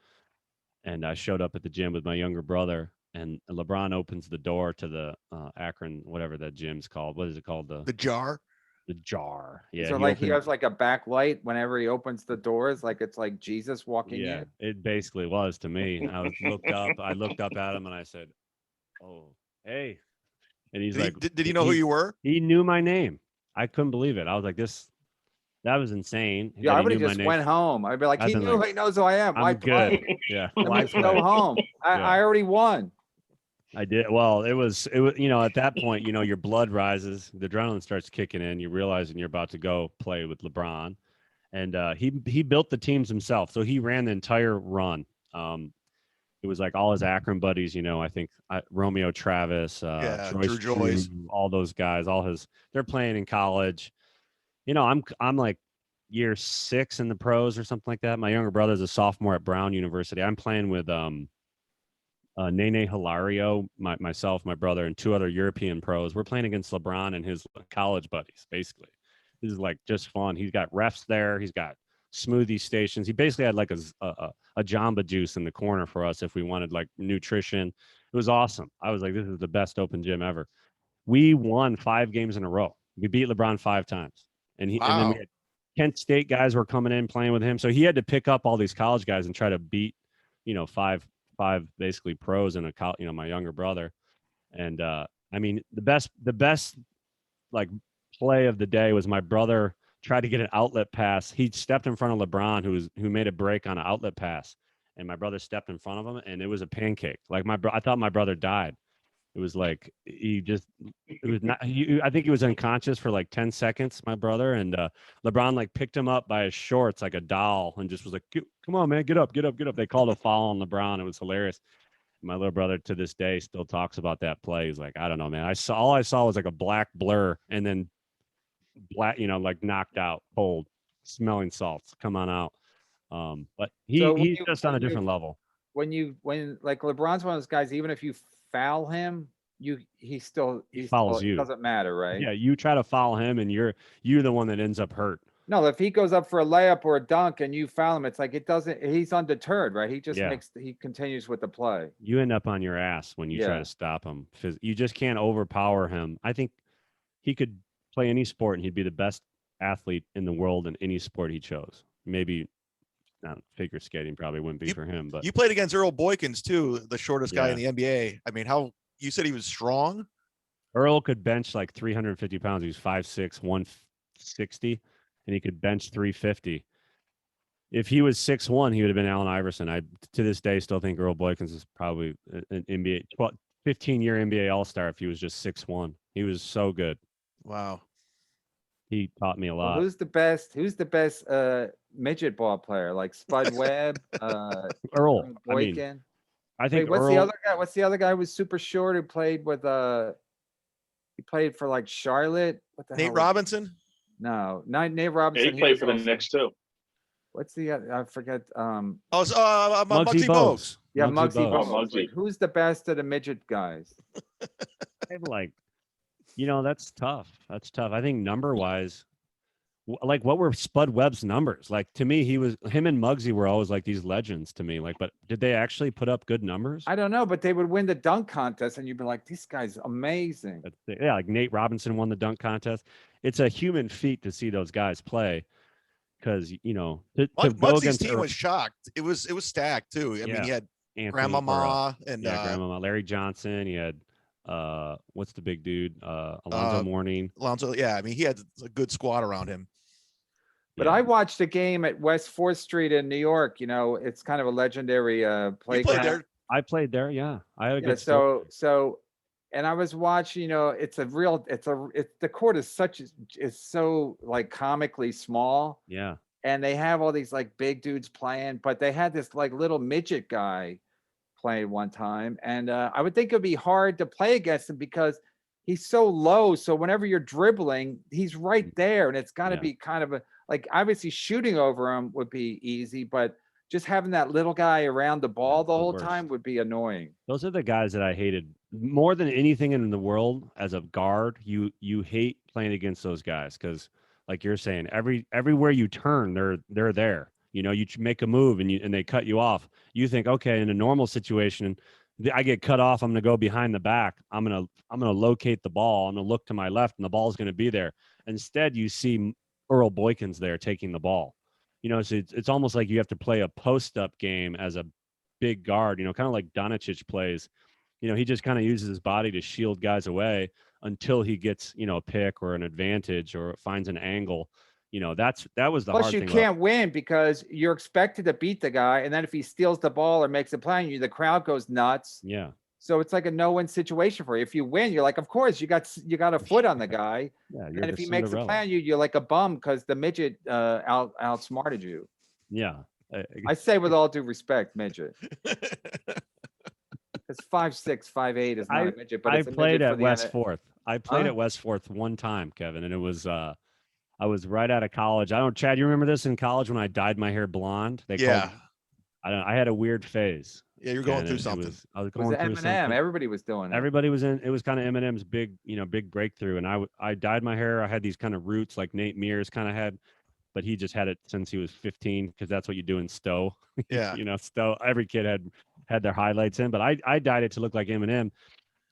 and I showed up at the gym with my younger brother, and LeBron opens the door to the Akron, whatever that gym's called. What is it called? The Jar. The Jar. Yeah. So he has like a backlight whenever he opens the doors, like it's like Jesus walking in. It basically was to me. I looked up at him and I said, "Oh, hey." And he's like, did he know who you were? He knew my name. I couldn't believe it. I was like, that was insane. Yeah, I would have just went home. I'd be like, he knows who I am. I'm good. Yeah. Why go home? I already won. I did. Well, it was, at that point, your blood rises, the adrenaline starts kicking in. You realizing you're about to go play with LeBron, and he built the teams himself. So he ran the entire run. It was like all his Akron buddies, I think Romeo Travis, Drew Joyce, all those guys, they're playing in college. I'm like year 6 in the pros or something like that. My younger brother's a sophomore at Brown University. I'm playing with Nene Hilario, myself, my brother, and 2 other European pros. We're playing against LeBron and his college buddies, basically. This is like just fun. He's got refs there. He's got smoothie stations. He basically had like a Jamba Juice in the corner for us if we wanted like nutrition. It was awesome. I was like, this is the best open gym ever. We won 5 games in a row. We beat LeBron 5 times. And then we Wow. had Kent State guys were coming in playing with him. So he had to pick up all these college guys and try to beat, five basically pros and my younger brother. And I mean, the best like play of the day was my brother tried to get an outlet pass. He stepped in front of LeBron, who made a break on an outlet pass, and my brother stepped in front of him, and it was a pancake. Like I thought my brother died. It was like it was not. I think he was unconscious for like 10 seconds, my brother, and LeBron like picked him up by his shorts like a doll, and just was like, "Come on, man, get up, get up, get up." They called a foul on LeBron. It was hilarious. My little brother to this day still talks about that play. He's like, I don't know, man. All I saw was like a black blur, and then black, like knocked out, cold, smelling salts. Come on out. But So he's just on a different level. when like LeBron's one of those guys, even if you foul him, he still follows it you. doesn't matter, right? Yeah, you try to foul him, and you're the one that ends up hurt. No, if he goes up for a layup or a dunk and you foul him, it's like it doesn't. He's undeterred, right? He just Yeah. he continues with the play. You end up on your ass when you try Yeah. to stop him. You just can't overpower him. I think he could play any sport, and he'd be the best athlete in the world in any sport he chose. Maybe not figure skating probably wouldn't be for him, but You played against Earl Boykins too, the shortest guy Yeah. in the NBA. I mean, you said he was strong? Earl could bench like 350 pounds. He was 5'6", 160, and he could bench 350. If he was 6'1", he would have been Allen Iverson. I, to this day, still think Earl Boykins is probably an NBA, 15-year NBA All-Star if he was just 6'1". He was so good. Wow. He taught me a Well, lot. who's the best midget ball player? Like Spud Webb, Earl. I Boykin. mean, I Wait, think what's Earl. the other guy? What's the other guy who was super short who played with he played for like Charlotte? What the hell? Nate was- Robinson? No, not Nate Yeah, Robinson. he played was for the also- Knicks too. What's the I forget. Oh, Muggsy Muggsy Bogues. Bogues. Yeah, Muggsy Muggsy Bogues. Bogues. Muggsy. Like, who's the best of the midget guys? I'm like, that's tough. That's tough. I think number wise, like what were Spud Webb's numbers? Like to me, him and Muggsy were always like these legends to me. Like, but did they actually put up good numbers? I don't know, but they would win the dunk contest, and you'd be like, "This guy's amazing." Yeah, like Nate Robinson won the dunk contest. It's a human feat to see those guys play because to go Muggsy's against team was shocked. It was stacked too. I mean, Yeah. he had Anthony, Grandmama and Grandmama, Larry Johnson. He had what's the big dude? Alonzo Mourning. Alonzo. Yeah, I mean, he had a good squad around him. But Yeah. I watched a game at West 4th Street in New York. It's kind of a legendary You playground. played there. I played there. Yeah, I had a Yeah, good. story. so, and I was watching. The court is so like comically small, Yeah, and they have all these like big dudes playing, but they had this like little midget guy playing one time, and I would think it'd be hard to play against him because he's so low. So whenever you're dribbling, he's right there, and it's got to Yeah. be kind of like obviously shooting over him would be easy, but just having that little guy around the ball the the whole worst. time would be annoying. those are the guys that I hated more than anything in the world. As a guard, you hate playing against those guys because, like you're saying, everywhere you turn, they're there. You make a move and they cut you off. You think, okay, in a normal situation, I get cut off. I'm gonna go behind the back. I'm gonna locate the ball. I'm gonna look to my left, and the ball's gonna be there. Instead, you see Earl Boykins there taking the ball. So it's almost like you have to play a post up game as a big guard. Kind of like Doncic plays. He just kind of uses his body to shield guys away until he gets a pick or an advantage or finds an angle. That was the Plus, hard you thing. can't win because you're expected to beat the guy, and then if he steals the ball or makes a play on you, the crowd goes nuts. Yeah. So it's like a no-win situation for you. If you win, you're like, of course, you got a foot on the guy. Yeah. And if he makes a play on you, you're like a bum because the midget outsmarted you. Yeah. I say with all due respect, midget. Because 5'6", 5'8" is not a midget, but I it's a played midget for at the West N- Fourth. I played Huh? at West Fourth one time, Kevin, and it was I was right out of college. I don't, Chad, you remember this in college when I dyed my hair blonde? Yeah. I had a weird phase. Yeah, you're going and through it something. was- I was It was going an through Eminem. something. Everybody was doing it. Everybody was in. It was kind of Eminem's big breakthrough, and I dyed my hair. I had these kind of roots like Nate Mears kind of had, but he just had it since he was 15 because that's what you do in Stowe. Yeah. You know, Stowe. Every kid had their highlights in, but I dyed it to look like Eminem.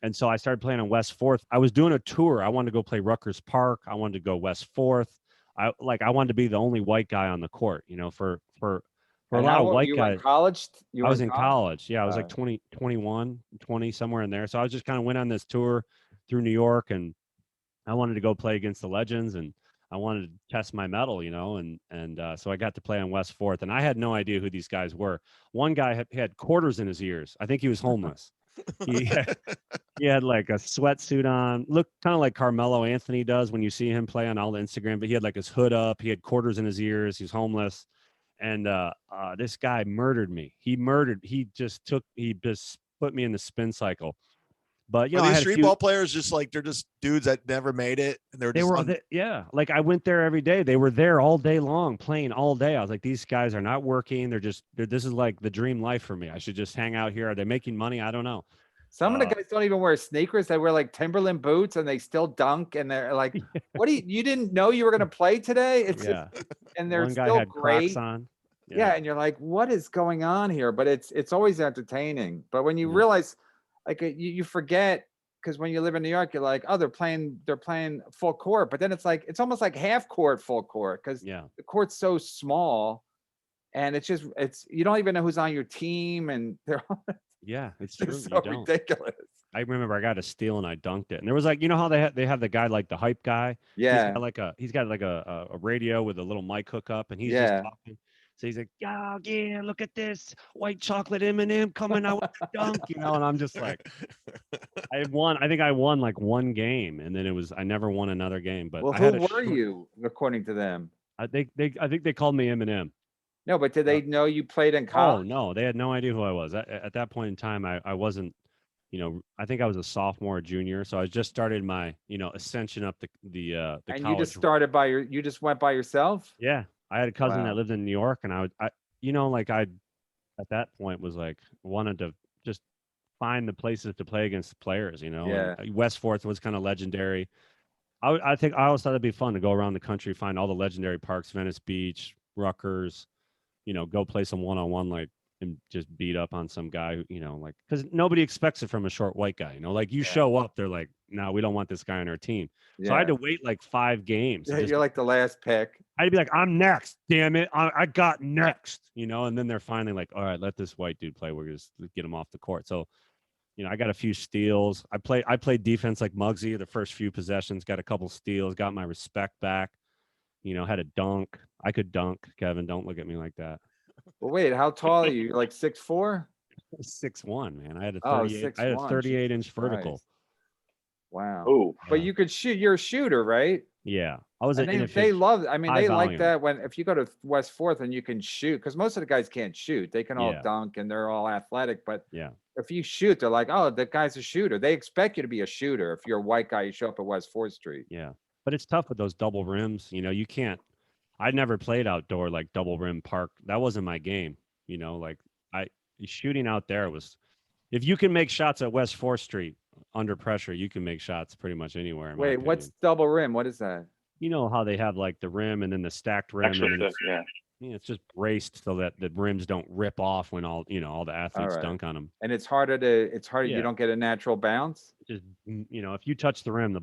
And so I started playing on West Fourth. I was doing a tour. I wanted to go play Rutgers Park. I wanted to go West Fourth. I wanted to be the only white guy on the court, you know, for a And lot how of old white you were in guys. college? You I were was in in college? college. Yeah, I was like 20, 21, 20, somewhere in there. So I was just kind of went on this tour through New York, and I wanted to go play against the legends, and I wanted to test my mettle, you know, and so I got to play on West Fourth, and I had no idea who these guys were. One guy had quarters in his ears. I think he was homeless. He he had like a sweatsuit on, looked kind of like Carmelo Anthony does when you see him play on all the Instagram, but he had like his hood up, he had quarters in his ears, he was homeless. And this guy murdered me. He just put me in the spin cycle. But you Are know, I these had a street few. ball players just like they're just dudes that never made it, and they're They just were, yeah. Like I went there every day. They were there all day long, playing all day. I was like, these guys are not working. This is like the dream life for me. I should just hang out here. Are they making money? I don't know. Some of the guys don't even wear sneakers. They wear like Timberland boots and they still dunk. And they're like, what you didn't know you were going to play today? It's Yeah. and they're One guy still had Crocs great. on. Yeah. And you're like, what is going on here? But it's always entertaining. But when you Yeah. realize, like, you forget, because when you live in New York, you're like, oh, they're playing full court. But then it's like, it's almost like half court, full court, because Yeah. the court's so small, and it's you don't even know who's on your team, and they're Yeah, it's they're true. so You don't. ridiculous. I remember I got a steal and I dunked it. And there was like, you know how they have the guy like the hype guy. Yeah, He's got like a radio with a little mic hookup, and he's just yeah. talking. So he's like, "Oh yeah, look at this white chocolate M&M coming out with the dunk," you know. And I'm just like, I won. I think I won like one game, and then I never won another game. But Well, I who had a were short. you according to them? I think they called me Eminem. No, but did they know you played in Oh college? no, they had no idea who I was. At that point in time, I wasn't. You know, I think I was a sophomore or junior, so I just started my, you know, ascension up the And you just college. started you just went by yourself? Yeah, I had a cousin that Wow. lived in New York, and you know, like I at that point was like wanted to just find the places to play against players, you know. Yeah. And West Fourth was kind of legendary. I think I always thought it'd be fun to go around the country, find all the legendary parks, Venice Beach, Rutgers, you know, go play some one-on-one, like, and just beat up on some guy who, you know, like, because nobody expects it from a short white guy, you know, like you show up, they're like, no, we don't want this guy on our team. So I had Yeah. to wait like 5 games. Yeah, you're like the last pick. I'd be like, I'm next, damn it. I got next, you know, and then they're finally like, all right, let this white dude play. We're just get him off the court. So, you know, I got a few steals. I played defense like Muggsy the first few possessions, got a couple steals, got my respect back, you know, had a dunk. I could dunk, Kevin. Don't look at me like that. Well, wait, how tall are you? You're like 6'4"? 6'1", man. I had a Oh, 38. I had a 6'1", 38-inch Jesus vertical. Christ. Wow. Oh, But Yeah. you could shoot. You're a shooter, right? Yeah, I was And an they love. I mean, high they like volume. that if you go to West Fourth and you can shoot, because most of the guys can't shoot. They can all Yeah. dunk and they're all athletic, but Yeah, if you shoot, they're like, oh, that guy's a shooter. They expect you to be a shooter. If you're a white guy, you show up at West 4th Street. yeah. But it's tough with those double rims. You know, you can't. I never played outdoor like double rim park. That wasn't my game. You know, like shooting out there was. If you can make shots at West 4th Street under pressure, you can make shots pretty much anywhere. In my Wait, opinion. what's double rim? What is that? You know how they have like the rim and then the stacked rim, extra and then thick, yeah. it's just braced so that the rims don't rip off when all the athletes right. dunk on them. And it's harder. You Yeah. don't get a natural bounce. Just, you know, if you touch the rim,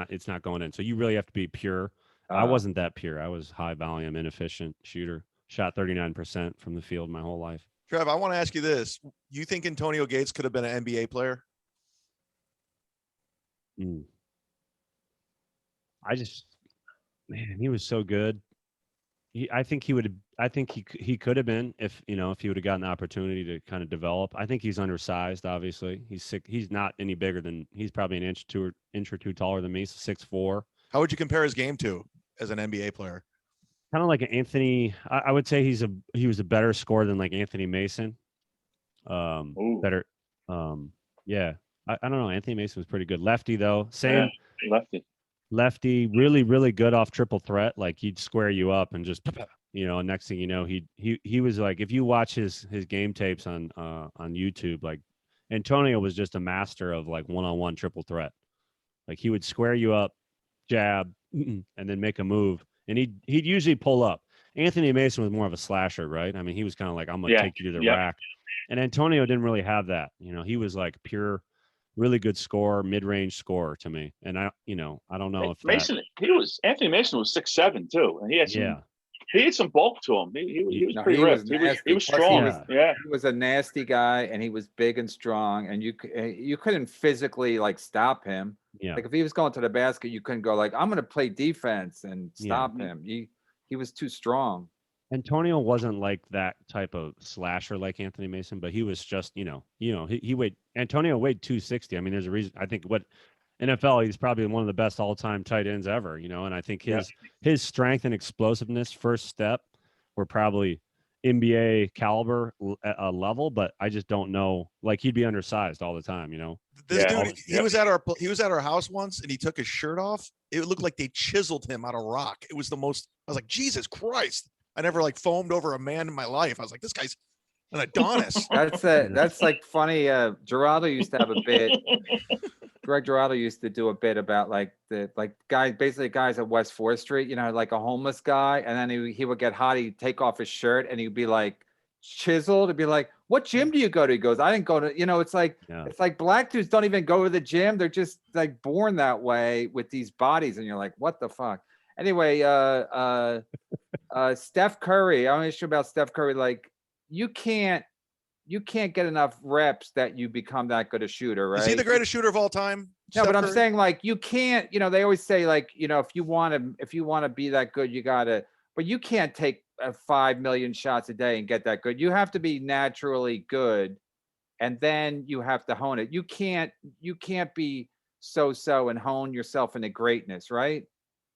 it's not going in. So you really have to be pure. I wasn't that pure. I was high volume, inefficient shooter. Shot 39% from the field my whole life. Trev, I want to ask you this. You think Antonio Gates could have been an NBA player? Man, he was so good. I think he could have been if he would have gotten the opportunity to kind of develop. I think he's undersized. Obviously, he's sick. He's not any bigger than. He's probably an inch or two taller than me. So 6'4". How would you compare his game to as an NBA player? Kind of like an Anthony. I would say he was a better scorer than like Anthony Mason. Ooh. Better. Yeah. I don't know. Anthony Mason was pretty good. Lefty though. Same. Yeah, Lefty, really, really good off triple threat. Like he'd square you up and just, next thing you know, he was like, if you watch his game tapes on YouTube, like Antonio was just a master of like one-on-one triple threat. Like he would square you up, jab, and then make a move and he'd usually pull up. Anthony Mason was more of a slasher, right? I mean, he was kind of like, I'm gonna Yeah. take you to the Yep. rack. And Antonio didn't really have that. You know, he was like pure, really good scorer, mid-range scorer to me. And I don't know if that, Mason, Anthony Mason was 6'7" too, and he had some bulk to him. He was No, pretty he was ripped. He nasty. was Plus, strong. Yeah. Yeah. he was a nasty guy, and he was big and strong, and you couldn't physically like stop him. yeah. Like if he was going to the basket, you couldn't go like, I'm gonna play defense and Yeah. stop him. He was too strong. Antonio wasn't like that type of slasher like Anthony Mason, but he was just, Antonio weighed 260. I mean, there's a reason. I think what NFL, he's probably one of the best all-time tight ends ever, and I think his strength and explosiveness first step were probably NBA caliber level, but I just don't know. Like he'd be undersized all the time, This Yeah. dude, he was at our house once, and he took his shirt off. It looked like they chiseled him out of rock. It was the most. I was like, Jesus Christ! I never like foamed over a man in my life. I was like, this guy's an Adonis. That's like funny. Geraldo used to have a bit. Greg Geraldo used to do a bit about like guys at West 4th Street, like a homeless guy, and then he would get hot, he'd take off his shirt and he'd be like chiseled. It'd be like, what gym do you go to? He goes, I didn't go to, it's like it's like black dudes don't even go to the gym. They're just like born that way with these bodies, and you're like, what the fuck? Anyway, Steph Curry, I'm not sure about Steph Curry. Like you can't get enough reps that you become that good a shooter, right? Is he the greatest shooter of all time? No, Steph but I'm Curry? saying like you can't, they always say like, if you want to be that good, you gotta, but you can't take 5 million shots a day and get that good. You have to be naturally good, and then you have to hone it. You can't be so and hone yourself into greatness, right?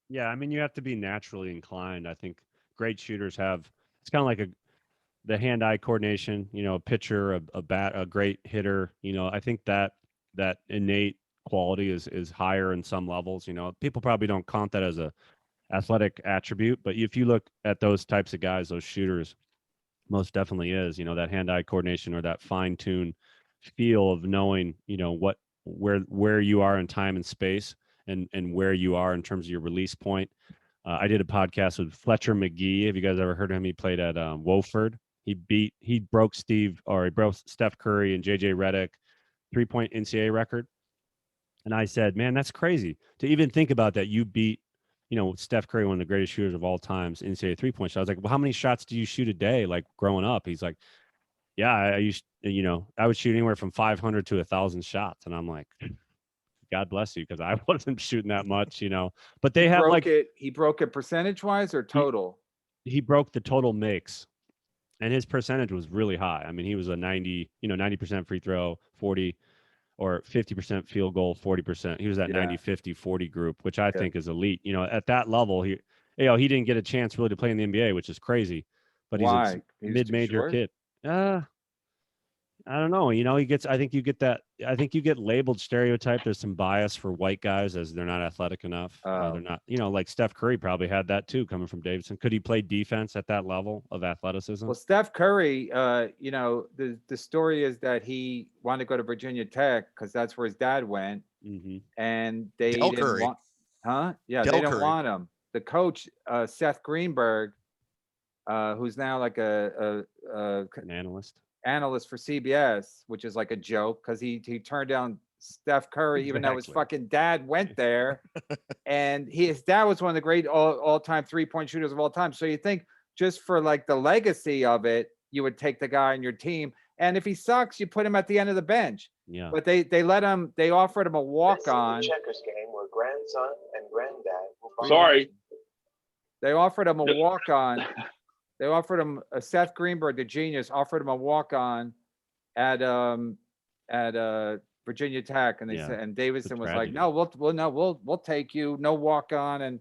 Yeah, I mean, you have to be naturally inclined. I think great shooters have. It's kind of like the hand-eye coordination. A pitcher, a great hitter. I think that innate quality is higher in some levels. People probably don't count that as a athletic attribute, but if you look at those types of guys, those shooters, most definitely is. That hand-eye coordination or that fine-tune feel of knowing, where you are in time and space. And where you are in terms of your release point. I did a podcast with Fletcher McGee. Have you guys ever heard of him? He played at Wofford. He broke Steph Curry and JJ Redick 3-point NCAA record. And I said, man, that's crazy to even think about that. You beat, Steph Curry, one of the greatest shooters of all times, NCAA 3-point shot. I was like, well, how many shots do you shoot a day? Like growing up? He's like, yeah, I used, I would shoot anywhere from 500 to 1,000 shots. And I'm like, God bless you, because I wasn't shooting that much, But they have like he broke it percentage wise or total. He broke the total makes, and his percentage was really high. I mean, he was a 90% free throw, 40 or 50% field goal, 40%. He was that 90-50-40 group, which I think is elite. At that level, he didn't get a chance really to play in the NBA, which is crazy. But he's a mid-major kid. I don't know. I think you get labeled stereotype. There's some bias for white guys as they're not athletic enough. They're not, like Steph Curry probably had that too, coming from Davidson. Could he play defense at that level of athleticism? Well, Steph Curry, the story is that he wanted to go to Virginia Tech because that's where his dad went. Mm-hmm. And they Del didn't Curry. want, Yeah, Del they didn't Curry. want him. The coach, Seth Greenberg, who's now like an analyst for CBS, which is like a joke because he turned down Steph Curry, even though his fucking dad went there. And his dad was one of the great all-time 3-point shooters of all time. So you think just for like the legacy of it, you would take the guy on your team. And if he sucks, you put him at the end of the bench. Yeah. But they offered him a walk-on. Checkers game where grandson and granddad. Sorry. They offered him a walk-on. They offered him Seth Greenberg, the genius, offered him a walk-on at Virginia Tech, and they said, and Davidson was like, "No, we'll take you, no walk-on." I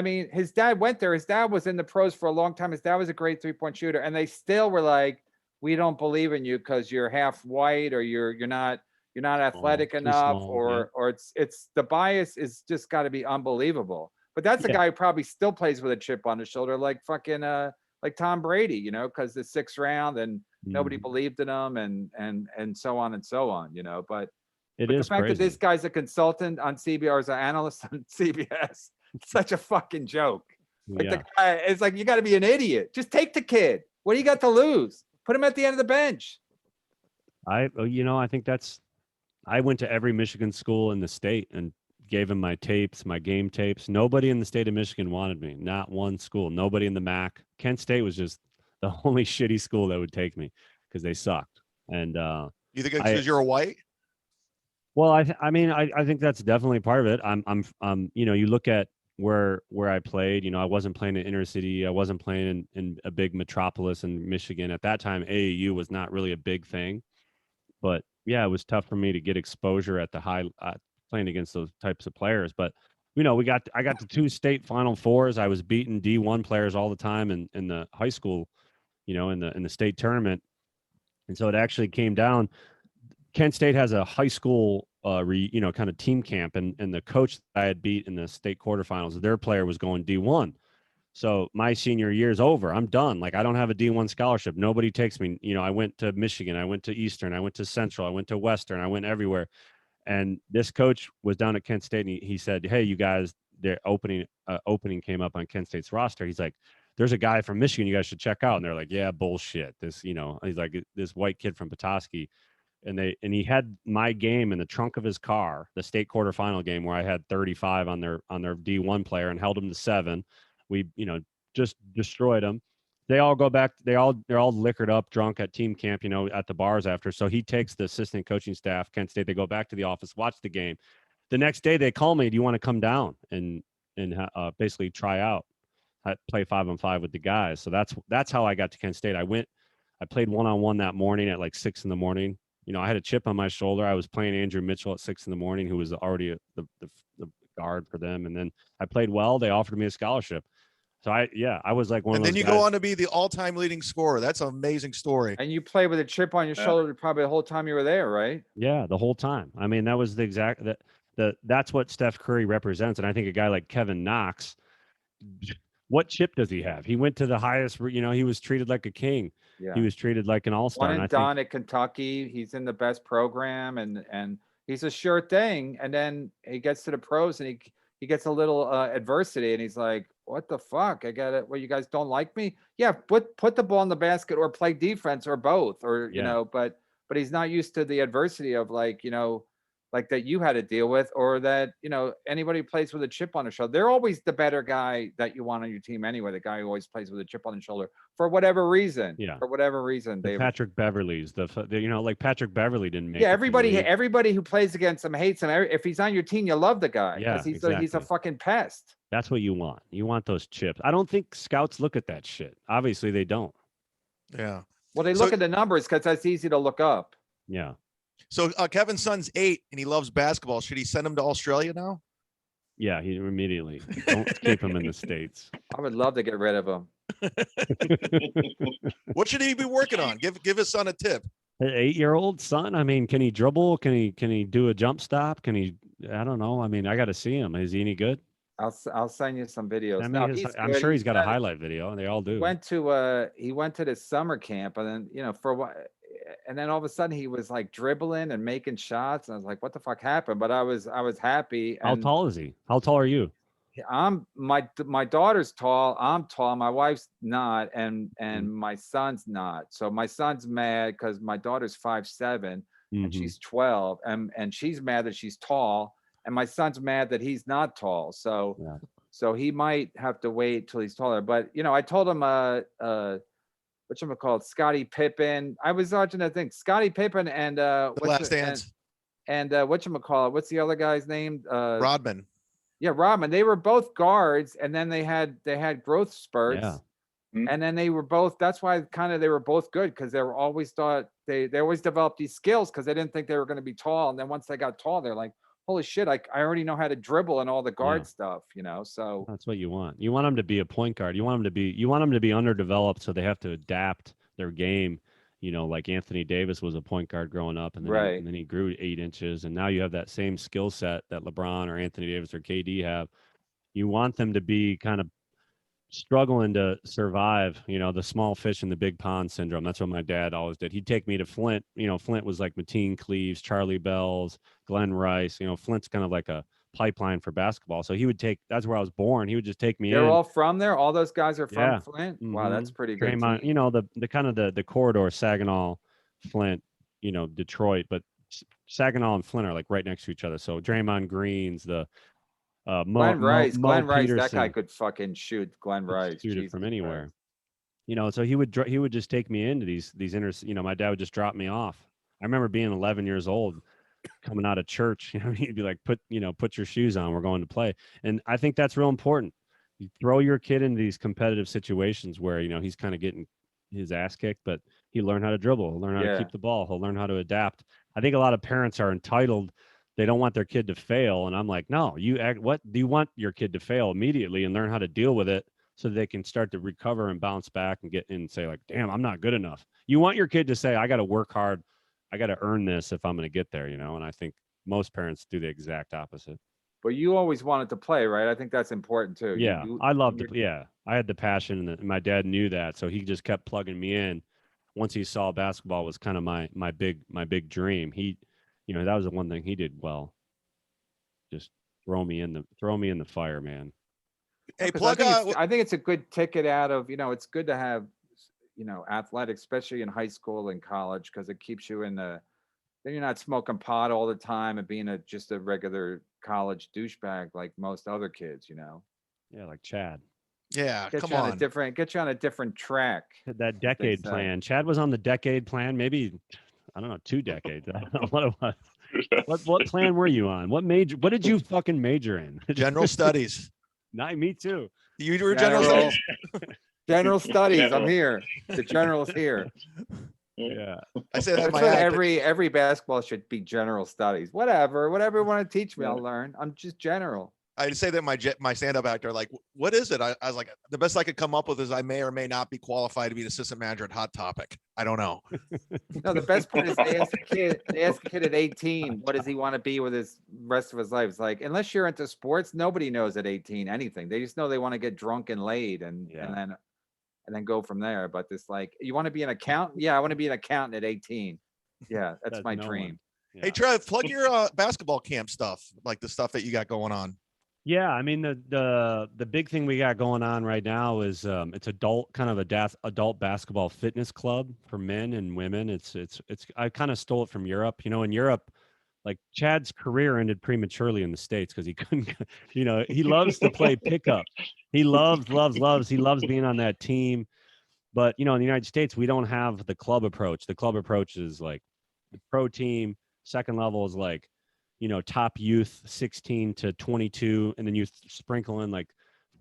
mean, his dad went there. His dad was in the pros for a long time. His dad was a great 3-point shooter, and they still were like, "We don't believe in you because you're half white or you're not athletic enough, or it's the bias is just got to be unbelievable." But that's a guy who probably still plays with a chip on his shoulder, like fucking like Tom Brady, because the 6th round and nobody believed in him, and so on and so on, But It But the is fact that crazy. this guy's a consultant on CBS or is an analyst on CBS, it's such a fucking joke. Like Yeah. the guy, it's like, you got to be an idiot. Just take the kid. What do you got to lose? Put him at the end of the bench. I think I went to every Michigan school in the state and gave him my tapes, my game tapes. Nobody in the state of Michigan wanted me. Not one school. Nobody in the MAC. Kent State was just the only shitty school that would take me because they sucked. And You think it's I because you're a white? well, I think that's definitely part of it. You look at where I played. I wasn't playing in inner city. I wasn't playing in a big metropolis in Michigan at that time. AAU was not really a big thing. But yeah, it was tough for me to get exposure at the high playing against those types of players. But I got to 2 state Final Fours. I was beating D1 players all the time in the high school, in the state tournament. And so it actually came down. Kent State has a high school, kind of team camp, and the coach that I had beat in the state quarterfinals, their player was going D1. So my senior year is over. I'm done. Like I don't have a D1 scholarship. Nobody takes me. I went to Michigan. I went to Eastern. I went to Central. I went to Western. I went everywhere. And this coach was down at Kent State, and he said, "Hey, you guys, the opening came up on Kent State's roster." He's like, "There's a guy from Michigan you guys should check out." And they're like, "Yeah, bullshit. This, he's like this white kid from Petoskey." And he had my game in the trunk of his car, the state quarterfinal game where I had 35 on their D1 player and held him to 7. We, just destroyed them. They all go back. They're all liquored up, drunk at team camp, at the bars after. So he takes the assistant coaching staff, Kent State. They go back to the office, watch the game. The next day they call me, "Do you want to come down and basically try out, play 5-on-5 with the guys?" So that's how I got to Kent State. I played 1-on-1 that morning at like 6 a.m. I had a chip on my shoulder. I was playing Andrew Mitchell at 6 a.m, who was already the guard for them. And then I played well. They offered me a scholarship. So I was like one And of those then you guys. go on to be the all-time leading scorer. That's an amazing story. And you play with a chip on your shoulder probably the whole time you were there, right? Yeah, the whole time. I mean, that was the exact that's what Steph Curry represents. And I think a guy like Kevin Knox, what chip does he have? He went to the highest, he was treated like a king. Yeah. He was treated like an all-star. One And I and think done at Kentucky. He's in the best program and he's a sure thing. And then he gets to the pros and he gets a little adversity and he's like, "What the fuck? I got it. Well, you guys don't like me?" Yeah, put the ball in the basket or play defense or both, or but he's not used to the adversity of like that you had to deal with, or that anybody who plays with a chip on their shoulder. They're always the better guy that you want on your team anyway. The guy who always plays with a chip on his shoulder for whatever reason. Yeah. For whatever reason, the Patrick Beverleys, like Patrick Beverley didn't make. Yeah, everybody who plays against him hates him. If he's on your team, you love the guy Yeah, because he's a fucking pest. That's what you want. You want those chips. I don't think scouts look at that shit. Obviously, they don't. Yeah. Well, they look at the numbers because that's easy to look up. Yeah. So Kevin's son's 8 and he loves basketball. Should he send him to Australia now? Yeah, he immediately. Don't keep him in the States. I would love to get rid of him. What should he be working on? Give his son a tip. An 8-year-old son. I mean, can he dribble? Can he do a jump stop? Can he? I don't know. I mean, I got to see him. Is he any good? I'll send you some videos. I mean, No, I'm sure he's got a highlight video. They all do. He went to this summer camp and then for what, and then all of a sudden he was like dribbling and making shots and I was like, what the fuck happened? But I was happy. How tall is he? How tall are you? My daughter's tall. I'm tall. My wife's not, and my son's not. So my son's mad because my daughter's 5'7" and she's 12, and she's mad that she's tall, and my son's mad that he's not tall. So so he might have to wait till he's taller. But I told him whatchamacallit, Scottie Pippen. I was watching that thing, Scottie Pippen and The Last Dance. and whatchamacallit, what's the other guy's name? Rodman. Yeah, Rodman. They were both guards, and then they had growth spurts. Yeah. And then they were both. That's why they were both good because they were always thought they always developed these skills because they didn't think they were going to be tall. And then once they got tall, they're like, holy shit, I already know how to dribble and all the guard stuff. So that's what you want. You want them to be a point guard. You want them to be underdeveloped, so they have to adapt their game. Like Anthony Davis was a point guard growing up, and then he grew 8 inches, and now you have that same skill set that LeBron or Anthony Davis or KD have. You want them to be kind of struggling to survive, the small fish in the big pond syndrome. That's what my dad always did. He'd take me to Flint. Flint was like Mateen Cleaves, Charlie Bells, Glenn Rice. Flint's kind of like a pipeline for basketball. So that's where I was born. He would just take me They're in. all from there. All those guys are from Yeah. Flint. Wow, that's pretty good. Draymond, team. the kind of the corridor, Saginaw, Flint, Detroit, but Saginaw and Flint are like right next to each other. So Draymond Green's, the Glenn Rice. Mo Glenn Rice. That guy Peterson could fucking shoot. Glenn could Rice. shoot it Jesus from Christ. anywhere. So he would just take me into these inner. My dad would just drop me off. I remember being 11 years old, coming out of church. He'd be like, put your shoes on. We're going to play. And I think that's real important. You throw your kid into these competitive situations where he's kind of getting his ass kicked, but he learned how to dribble, he'll learn how to keep the ball, he'll learn how to adapt. I think a lot of parents are entitled. They don't want their kid to fail. And I'm like, no, what do you want your kid to fail immediately and learn how to deal with it so they can start to recover and bounce back and get in and say like, damn, I'm not good enough. You want your kid to say, I got to work hard. I got to earn this if I'm going to get there, and I think most parents do the exact opposite. But you always wanted to play, right? I think that's important too. Yeah, I loved it. Yeah, I had the passion, and my dad knew that, so he just kept plugging me in. Once he saw basketball was kind of my big dream. He, that was the one thing he did well. Just throw me in the fire, man. Hey, I think it's a good ticket out of, it's good to have, athletics, especially in high school and college, because it keeps you then you're not smoking pot all the time and being just a regular college douchebag like most other kids, Yeah, like Chad. Yeah, Get come you on. get you on a different track. That decade plan. Chad was on the decade plan, maybe, I don't know, 2 decades. I don't know what it was. What plan were you on? What did you fucking major in? General studies. Me too. You were general studies. General studies. I'm here. The general's here. Yeah. I say that That's what every basketball should be general studies. Whatever you want to teach me, I'll learn. I'm just general. I say that my stand-up actor, like, what is it? I was like, the best I could come up with is I may or may not be qualified to be an assistant manager at Hot Topic. I don't know. No, the best part is they ask a kid at 18, what does he want to be with his rest of his life? It's like, unless you're into sports, nobody knows at 18 anything. They just know they want to get drunk and laid and then go from there. But this, like, you want to be an accountant? Yeah, I want to be an accountant at 18. Yeah, that's my dream. Yeah. Hey, Trev, plug your basketball camp stuff, like the stuff that you got going on. Yeah, I mean the big thing we got going on right now is it's adult basketball fitness club for men and women. It's I kind of stole it from Europe. In Europe, like Chad's career ended prematurely in the States because he couldn't. He loves to play pickup. He loves. He loves being on that team. But in the United States, we don't have the club approach. The club approach is like the pro team. Second level is like, top youth 16 to 22, and then you sprinkle in like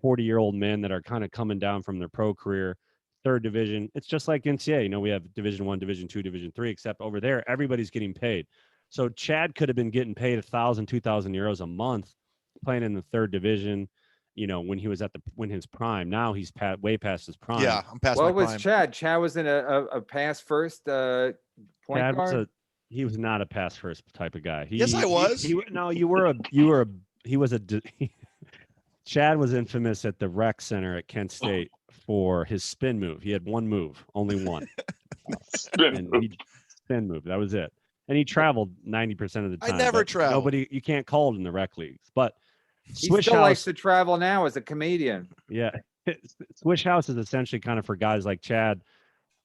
40-year-old men that are kind of coming down from their pro career. Third division, it's just like NCAA. We have Division 1, Division 2, Division 3, except over there everybody's getting paid. So Chad could have been getting paid 1,000, 2,000 euros a month playing in the third division. When he was when his prime. Now he's way past his prime. Yeah, I'm past my prime. What was Chad? Chad was in a pass first point Chad guard. He was not a pass first type of guy. Yes, I was. Chad was infamous at the rec center at Kent State for his spin move. He had one move, only one. Spin move. That was it. And he traveled 90% of the time. I never traveled. You can't call it in the rec leagues. But He still likes to travel now as a comedian. Yeah. Swish House is essentially kind of for guys like Chad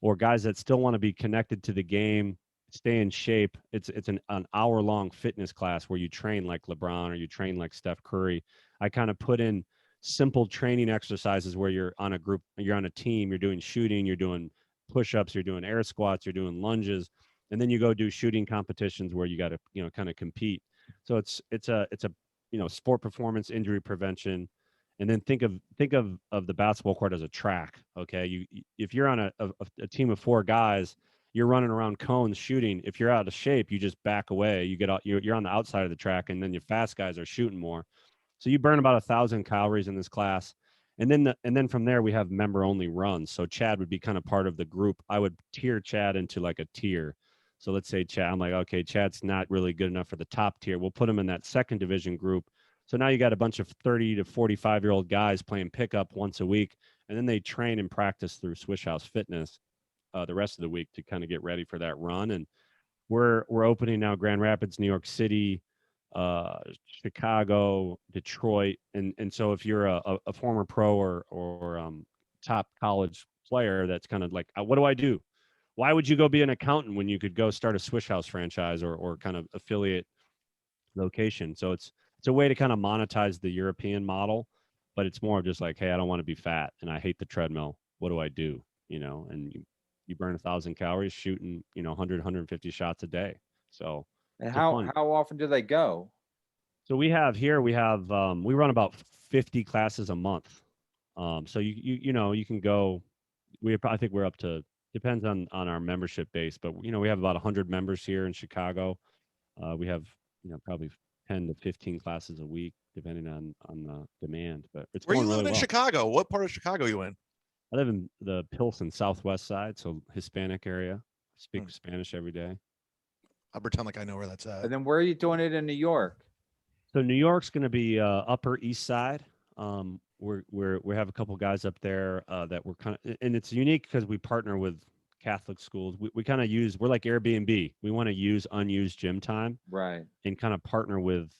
or guys that still want to be connected to the game, stay in shape. It's an hour-long fitness class where you train like LeBron or you train like Steph Curry. I kind of put in simple training exercises where you're on a team, you're doing shooting, you're doing push-ups, you're doing air squats, you're doing lunges, and then you go do shooting competitions where you got to, kind of compete. So it's a sport performance, injury prevention. And then think of the basketball court as a track. Okay. If you're on a team of 4 guys, you're running around cones shooting. If you're out of shape, you just back away. You get out, you're on the outside of the track, and then your fast guys are shooting more. So you burn about 1,000 calories in this class. And then from there we have member only runs. So Chad would be kind of part of the group. I would tier Chad into like a tier. So let's say Chad, I'm like, okay, Chad's not really good enough for the top tier. We'll put him in that second division group. So now you got a bunch of 30 to 45-year-old guys playing pickup once a week, and then they train and practice through Swish House Fitness the rest of the week to kind of get ready for that run. And we're opening now Grand Rapids, New York City, Chicago, Detroit, and so if you're a former pro or top college player, that's kind of like, what do I do? Why would you go be an accountant when you could go start a Swish House franchise or kind of affiliate location? So it's a way to kind of monetize the European model, but it's more of just like, hey, I don't want to be fat and I hate the treadmill. What do I do? And you burn 1,000 calories shooting, 100, 150 shots a day. So And it's how fun. often do they go? So we run about 50 classes a month. So you can go. I think we're up to, depends on our membership base, but we have about 100 members here in Chicago. We have probably 10 to 15 classes a week, depending on the demand. But it's Where you going living really in well. Chicago? What part of Chicago you in? I live in the Pilsen Southwest side, so Hispanic area. Speak Spanish every day. I'll pretend like I know where that's at. And then where are you doing it in New York? So New York's going to be Upper East Side. We have a couple guys up there that we're kind of, and it's unique because we partner with Catholic schools. We kind of we're like Airbnb. We want to use unused gym time, Right. and kind of partner with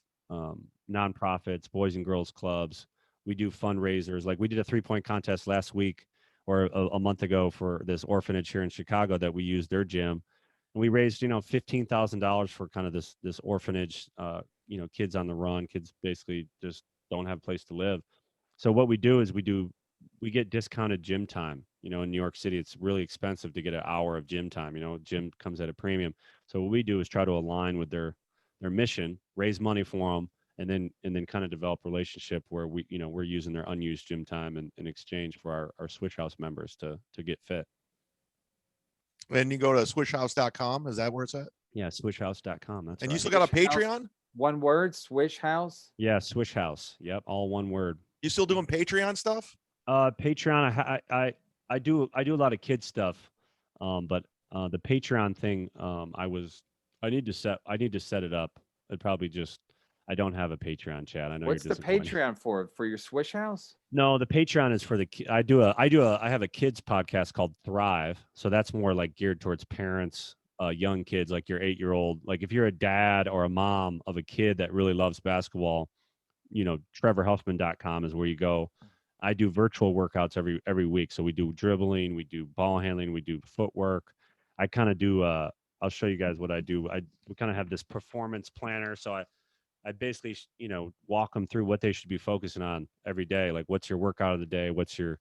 nonprofits, boys and girls clubs. We do fundraisers. Like we did a 3-point contest last week or a month ago for this orphanage here in Chicago that we used their gym. And we raised, $15,000 for kind of this orphanage, kids on the run, kids basically just don't have a place to live. So what we do is we get discounted gym time. In New York City, it's really expensive to get an hour of gym time. Gym comes at a premium. So what we do is try to align with their mission, raise money for them, and then kind of develop relationship where we're using their unused gym time in exchange for our Switch House members to get fit. And you go to swishhouse.com. Is that where it's at? Yeah, swishhouse.com. That's And right. you still got a Swish House. Patreon? One word, Swish House. Yeah, Swish House. Yep, all one word. You still doing Patreon stuff? Patreon. I do a lot of kid stuff, but the Patreon thing, I need to set it up. I don't have a Patreon, Chad. I know What's you're the disappointed. Patreon for? For your Swish House? No, the Patreon is for the I have a kids podcast called Thrive. So that's more like geared towards parents, young kids, like your 8-year-old. Like if you're a dad or a mom of a kid that really loves basketball, trevorhuffman.com is where you go. I do virtual workouts every week. So we do dribbling, we do ball handling, we do footwork. I kind of do I'll show you guys what I do. We kind of have this performance planner. So I basically, walk them through what they should be focusing on every day. Like, what's your workout of the day? What's your,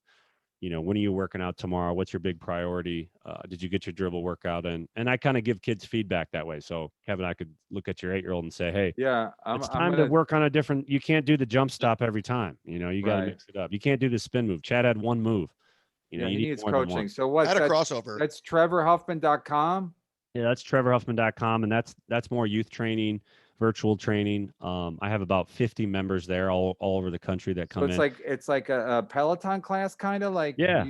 when are you working out tomorrow? What's your big priority? Did you get your dribble workout in? And I kind of give kids feedback that way. So Kevin, I could look at your 8-year-old and say, hey, Yeah, it's time to work on you can't do the jump stop every time. You got to Right. mix it up. You can't do the spin move. Chad had one move. Yeah, you he need needs more than coaching. one. So I what? had a crossover. That's trevorhuffman.com. Yeah, that's trevorhuffman.com. And that's more youth training, virtual training. I have about 50 members there all over the country that come So in. it's like a Peloton class, kind of like Yeah.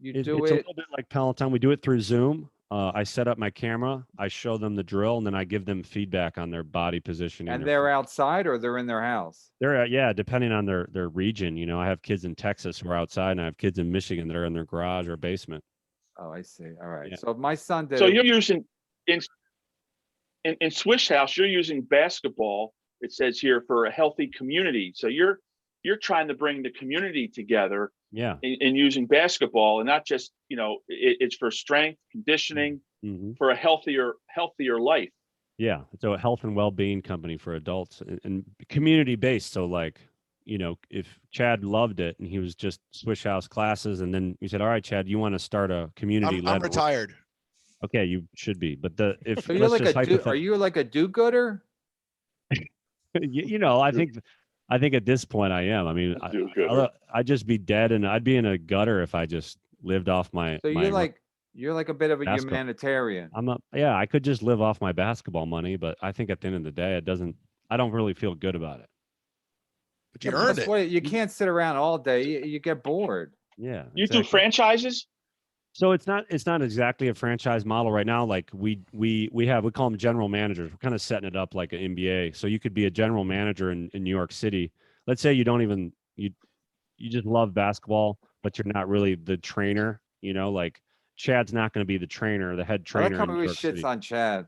you It's do a it. little bit like Peloton. We do it through Zoom. I set up my camera, I show them the drill, and then I give them feedback on their body positioning. And they're outside or they're in their house. They're depending on their region. I have kids in Texas who are outside, and I have kids in Michigan that are in their garage or basement. Oh, I see. All right. Yeah. So my son did. So it- you're using in Swish House, you're using basketball. It says here for a healthy community. So you're trying to bring the community together Yeah. in using basketball, and not just it's for strength conditioning, Mm-hmm. for a healthier life. Yeah. So a health and well-being company for adults and community based. So like, if Chad loved it and he was just Swish House classes, and then you said, all right, Chad, you want to start a community I'm retired. Okay, you should be. But So you're like are you like a do-gooder? I think at this point I am. I mean, I'd just be dead, and I'd be in a gutter if I just lived off my. So you're like a bit of a basketball. humanitarian. I could just live off my basketball money, but I think at the end of the day, I don't really feel good about it. But you Yeah, earned that's it. what- you can't sit around all day. You get bored. Yeah. You do franchises? So it's not exactly a franchise model right now. Like we call them general managers. We're kind of setting it up like an NBA. So you could be a general manager in New York City. Let's say you don't even you just love basketball. but you're not really the trainer. You know, like Chad's not going to be the trainer, the head I like trainer how in he New always York shits City. on Chad.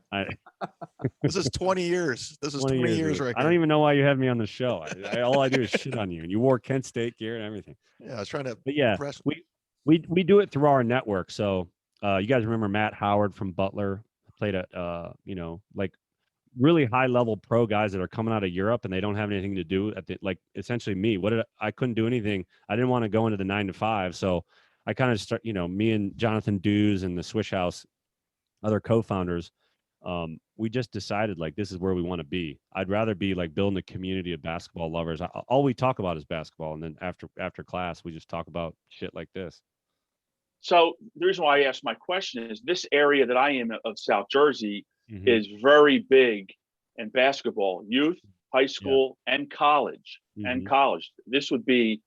This is 20 years. This is 20 20 years of it. right I don't here. even know why you have me on the show. All I do is shit on you, and you wore Kent State gear and everything. Yeah, I was trying to But yeah, press. we do it through our network. So you guys remember Matt Howard from Butler played at you know, like really high level pro guys that are coming out of Europe and they don't have anything to do at the, like essentially me. I couldn't do anything. I didn't want to go into the 9 to 5. So I kind of start, you know, me and Jonathan Dews and the Swish House, other co-founders, we just decided like this is where we want to be. I'd rather be like building a community of basketball lovers. All we talk about is basketball, and then after class we just talk about shit like this. So the reason why I asked my question is this area that I am of South Jersey Mhm. is very big in basketball, youth, high Yeah. school, and college. And Mhm. college. This would be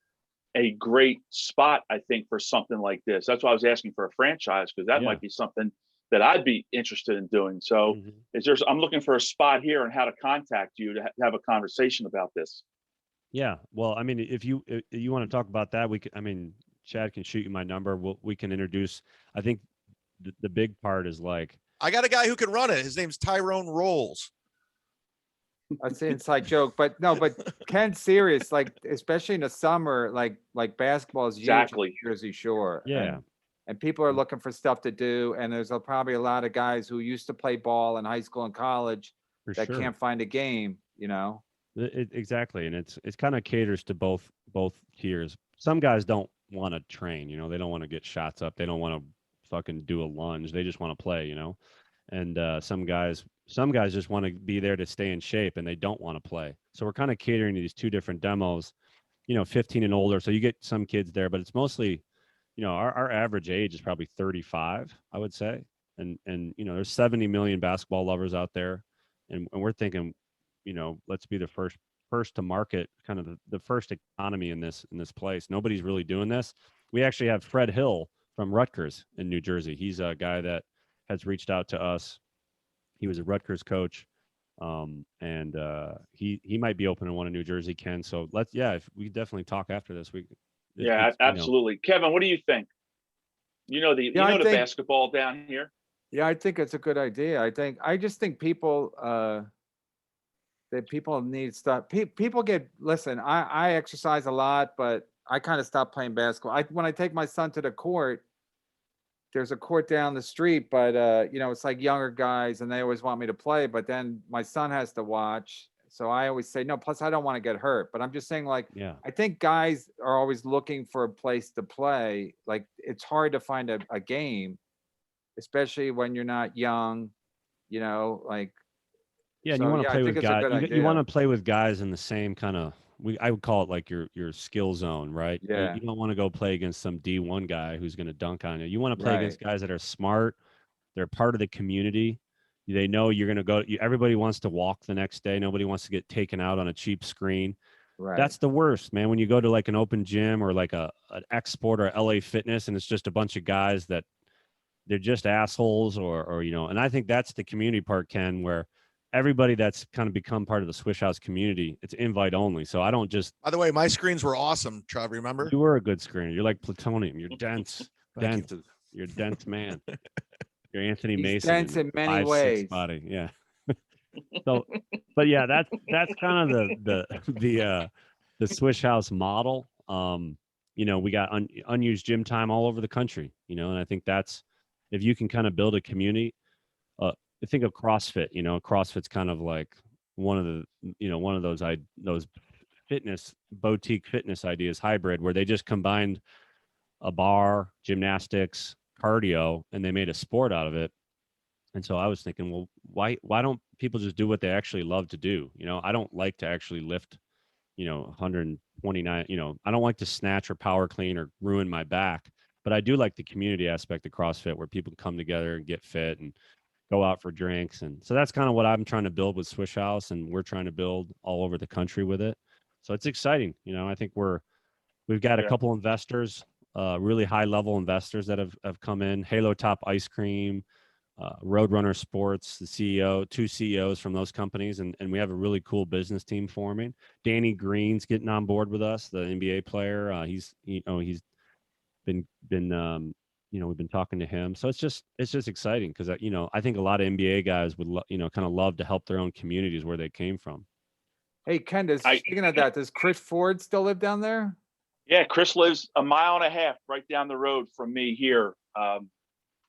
a great spot, I think, for something like this. That's why I was asking for a franchise, because that Yeah. might be something that I'd be interested in doing. So Mhm. I'm looking for a spot here and how to contact you to have a conversation about this. Yeah. Well, I mean, if you want to talk about that, we can. I mean, Chad can shoot you my number. We can introduce. I think the big part is like I got a guy who can run it. His name's Tyrone Rolls. That's the inside joke, but no, but Ken's serious, like especially in the summer, like basketball is huge in Exactly. Jersey Shore. Yeah. And people are looking for stuff to do, and there's probably a lot of guys who used to play ball in high school and college for that sure. can't find a game, you know. Exactly, and it's kind of caters to both tiers. Some guys don't want to train, you know, they don't want to get shots up, they don't want to fucking do a lunge, they just want to play, you know. And some guys just want to be there to stay in shape, and they don't want to play. So we're kind of catering to these two different demos, you know, 15 and older. So you get some kids there, but it's mostly, you know, our average age is probably 35, I would say. And you know, there's 70 million basketball lovers out there, and we're thinking, you know, let's be the first to market, kind of the first economy in this place. Nobody's really doing this. We actually have Fred Hill from Rutgers in New Jersey. He's a guy that has reached out to us. He was a Rutgers coach, and he might be open in one in New Jersey, Ken. So if we definitely talk after this. Yeah, absolutely. Kevin, what do you think? You know the I think basketball down here. Yeah, I think it's a good idea. I just think people that people need stuff. People listen. I exercise a lot, but I kind of stopped playing basketball. When I take my son to the court, there's a court down the street, but you know, it's like younger guys, and they always want me to play. But then my son has to watch, so I always say no. Plus, I don't want to get hurt. But I'm just saying, like, Yeah. I think guys are always looking for a place to play. Like, it's hard to find a game, especially when you're not young. You know, like. Yeah, and So, you want to yeah, I play think with it's a guys. good You want idea. to play with guys in the same kind of. I would call it like your skill zone, right? Yeah. You don't want to go play against some D1 guy who's going to dunk on you. You want to play Right. against guys that are smart. They're part of the community. They know you're going to go. Everybody wants to walk the next day. Nobody wants to get taken out on a cheap screen. Right. That's the worst, man. When you go to like an open gym or like an X Sport or LA Fitness, and it's just a bunch of guys that they're just assholes, or you know. And I think that's the community part, Ken, where everybody that's kind of become part of the Swish House community, it's invite only. So I don't just. By the way, my screens were awesome, Trevor. Remember? You were a good screener. You're like plutonium. You're dense. Thank dense. You're a dense man. You're Anthony He's Mason. dense in many 5'6" ways. body. Yeah. So, but yeah, that's kind of the Swish House model. You know, we got unused gym time all over the country. You know, and I think that's if you can kind of build a community. Think of CrossFit. You know, CrossFit's kind of like one of those fitness boutique fitness ideas, hybrid, where they just combined a bar, gymnastics, cardio, and they made a sport out of it. And so I was thinking, well, why don't people just do what they actually love to do? You know, I don't like to actually lift, you know, 129, you know, I don't like to snatch or power clean or ruin my back, but I do like the community aspect of CrossFit where people come together and get fit and go out for drinks. And so that's kind of what I'm trying to build with Swish House, and we're trying to build all over the country with it. So it's exciting. You know, I think we've got a couple investors, really high level investors that have come in. Halo Top Ice Cream, Roadrunner Sports, the CEO, two CEOs from those companies, and we have a really cool business team forming. Danny Green's getting on board with us, the NBA player. He's we've been talking to him. So it's just exciting because I think a lot of NBA guys would kind of love to help their own communities where they came from. Hey, Ken, speaking of that, does Chris Ford still live down there? Yeah, Chris lives a mile and a half right down the road from me here,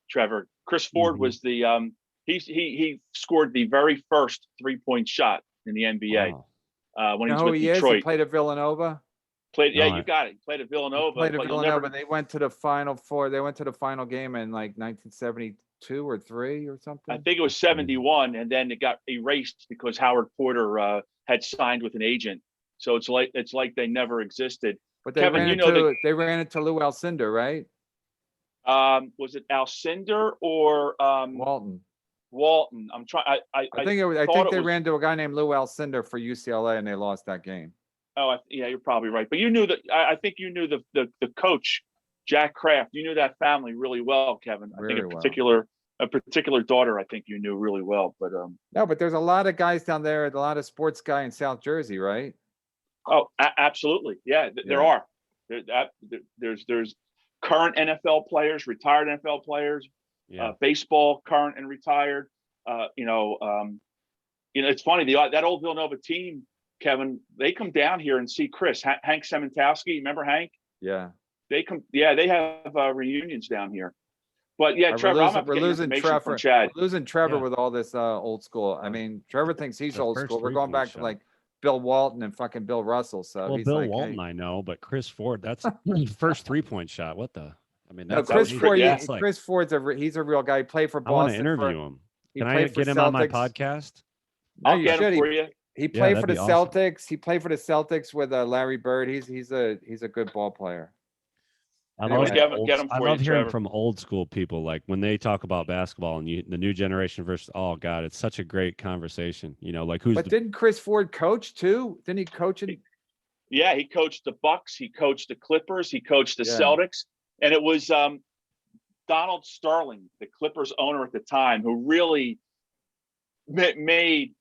Trevor. Chris Ford was the he scored the very first 3-point shot in the NBA when he was with Detroit. He played at Villanova. You got it. He played at Villanova. Played at Villanova. They went to the Final Four. They went to the final game in like 1972 or 3 or something. I think it was 71, and then it got erased because Howard Porter had signed with an agent. So it's like they never existed. But they Kevin, they ran into Lou Alcindor, right? Was it Alcindor or Walton? Walton. I'm trying. I think they ran into a guy named Lou Alcindor for UCLA, and they lost that game. Oh, yeah, you're probably right. But you knew that. I think you knew the coach, Jack Kraft. You knew that family really well, Kevin. I think a particular daughter. I think you knew really well. But no, but there's a lot of guys down there. A lot of sports guy in South Jersey, right? Oh, absolutely. Yeah, there are. There's current NFL players, retired NFL players, baseball current and retired. It's funny. That old Villanova team, Kevin, they come down here and see Chris. Hank Sementowski, remember Hank? Yeah. They come. Yeah, they have reunions down here. But yeah, Trevor, we're losing Trevor. Chad. We're losing Trevor with all this old school. I mean, Trevor thinks he's old school. We're going back to like Bill Walton and fucking Bill Russell. So well, he's Bill like, Walton, I know, but Chris Ford, that's the first 3-point shot. What the? I mean, that's Chris Ford. Chris Ford's he's a real guy. He played for Boston. I want to interview him. Can I get him on my podcast? I'll get him for you. He played for the Celtics. Awesome. He played for the Celtics with Larry Bird. He's a good ball player. I love hearing from old school people, like when they talk about basketball and the new generation versus. Oh God, it's such a great conversation. Like who's. But didn't Chris Ford coach too? Didn't he coach it? Yeah, he coached the Bucks. He coached the Clippers. He coached the Celtics, and it was Donald Sterling, the Clippers owner at the time, who really made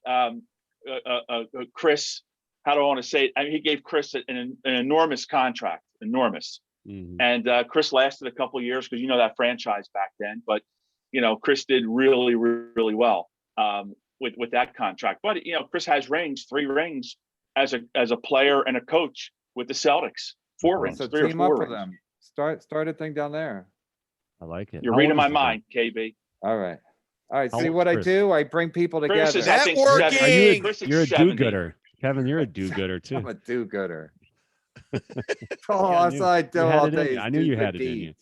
Chris. How do I want to say it? I mean, he gave Chris an enormous contract, enormous. Mm-hmm. And Chris lasted a couple of years because that franchise back then. But Chris did really, really well with that contract. But Chris has 3 rings as a player and a coach with the Celtics. 4 rings. So 3 or 4 team up rings. for them. Start a thing down there. I like it. You're reading my mind, KB. All right. See what I do? I bring people together. Chris is, networking. You're a do-gooder. Kevin, you're a do-gooder too. I'm a do-gooder. I knew you had it in you.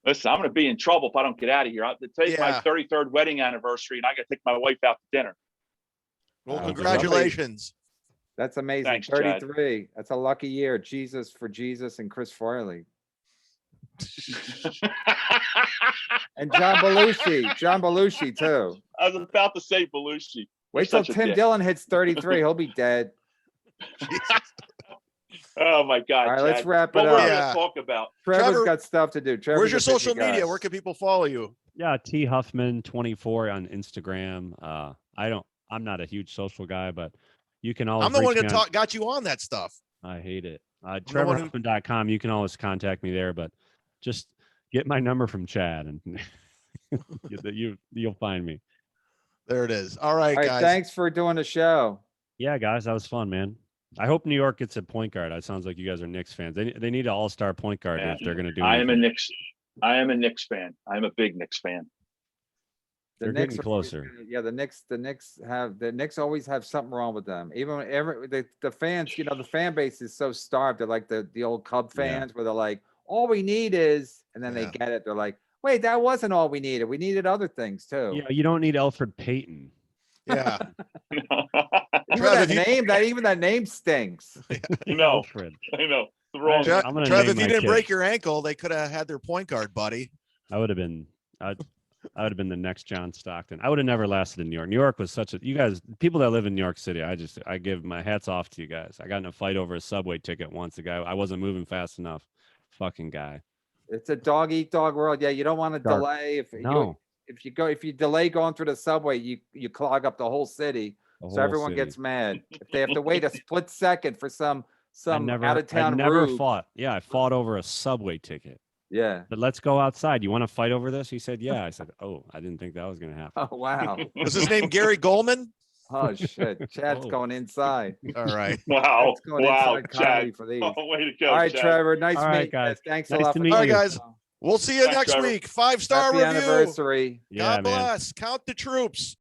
Listen, I'm going to be in trouble if I don't get out of here. Today's my 33rd wedding anniversary, and I got to take my wife out to dinner. Well, congratulations. That's amazing. Thanks, 33. Chad. That's a lucky year. Jesus and Chris Farley. And John Belushi too. I was about to say Belushi. Wait till Tim Dillon hits 33. He'll be dead. Oh my God! All right, Chad. let's wrap it up. What we're going to talk about? Trevor's got stuff to do. Where's your social media? Where can people follow you? Yeah, T Huffman 24 on Instagram. I'm not a huge social guy, but you can always. I'm the one that got you on that stuff. I hate it. TrevorHuffman.com. You can always contact me there, but just get my number from Chad, and you'll find me. There it is. All right, guys. Thanks for doing the show. Yeah, guys, that was fun, man. I hope New York gets a point guard. It sounds like you guys are Knicks fans. They need an all-star point guard if they're going to do. I am a Knicks fan. I'm a big Knicks fan. They're getting closer. The Knicks always have something wrong with them. Even the fans, the fan base is so starved. They're like the old Cub fans where they're like, all we need is, and then they get it. They're like, wait, that wasn't all we needed. We needed other things too. Yeah, you don't need Elfrid Payton. Yeah. Even that name stinks. Alfred. I know. Trev, if you didn't break your ankle, they could have had their point guard, buddy. I would have been the next John Stockton. I would have never lasted in New York. New York was you guys, people that live in New York City, I give my hats off to you guys. I got in a fight over a subway ticket once. The guy, I wasn't moving fast enough. Fucking guy. It's a dog eat dog world. Yeah, you don't want to delay. If you delay going through the subway, you clog up the whole city. Everyone gets mad if they have to wait a split second for some out of town. I never fought. Yeah, I fought over a subway ticket. Yeah. But let's go outside. You want to fight over this? He said, yeah. I said, oh, I didn't think that was going to happen. Oh, wow. Was his name Gary Goldman? Oh, shit. Chad's Oh. going inside. All right. Wow. Chad's going Wow, inside comedy Chad. for these. Oh, way to go, All right, Chad. Trevor. Nice All right, meeting you. guys. Thanks a Nice lot to for meet All right, you. guys. We'll see you Thanks, next Trevor. week. 5-star Happy review. anniversary. Yeah, God man. bless. Count the troops.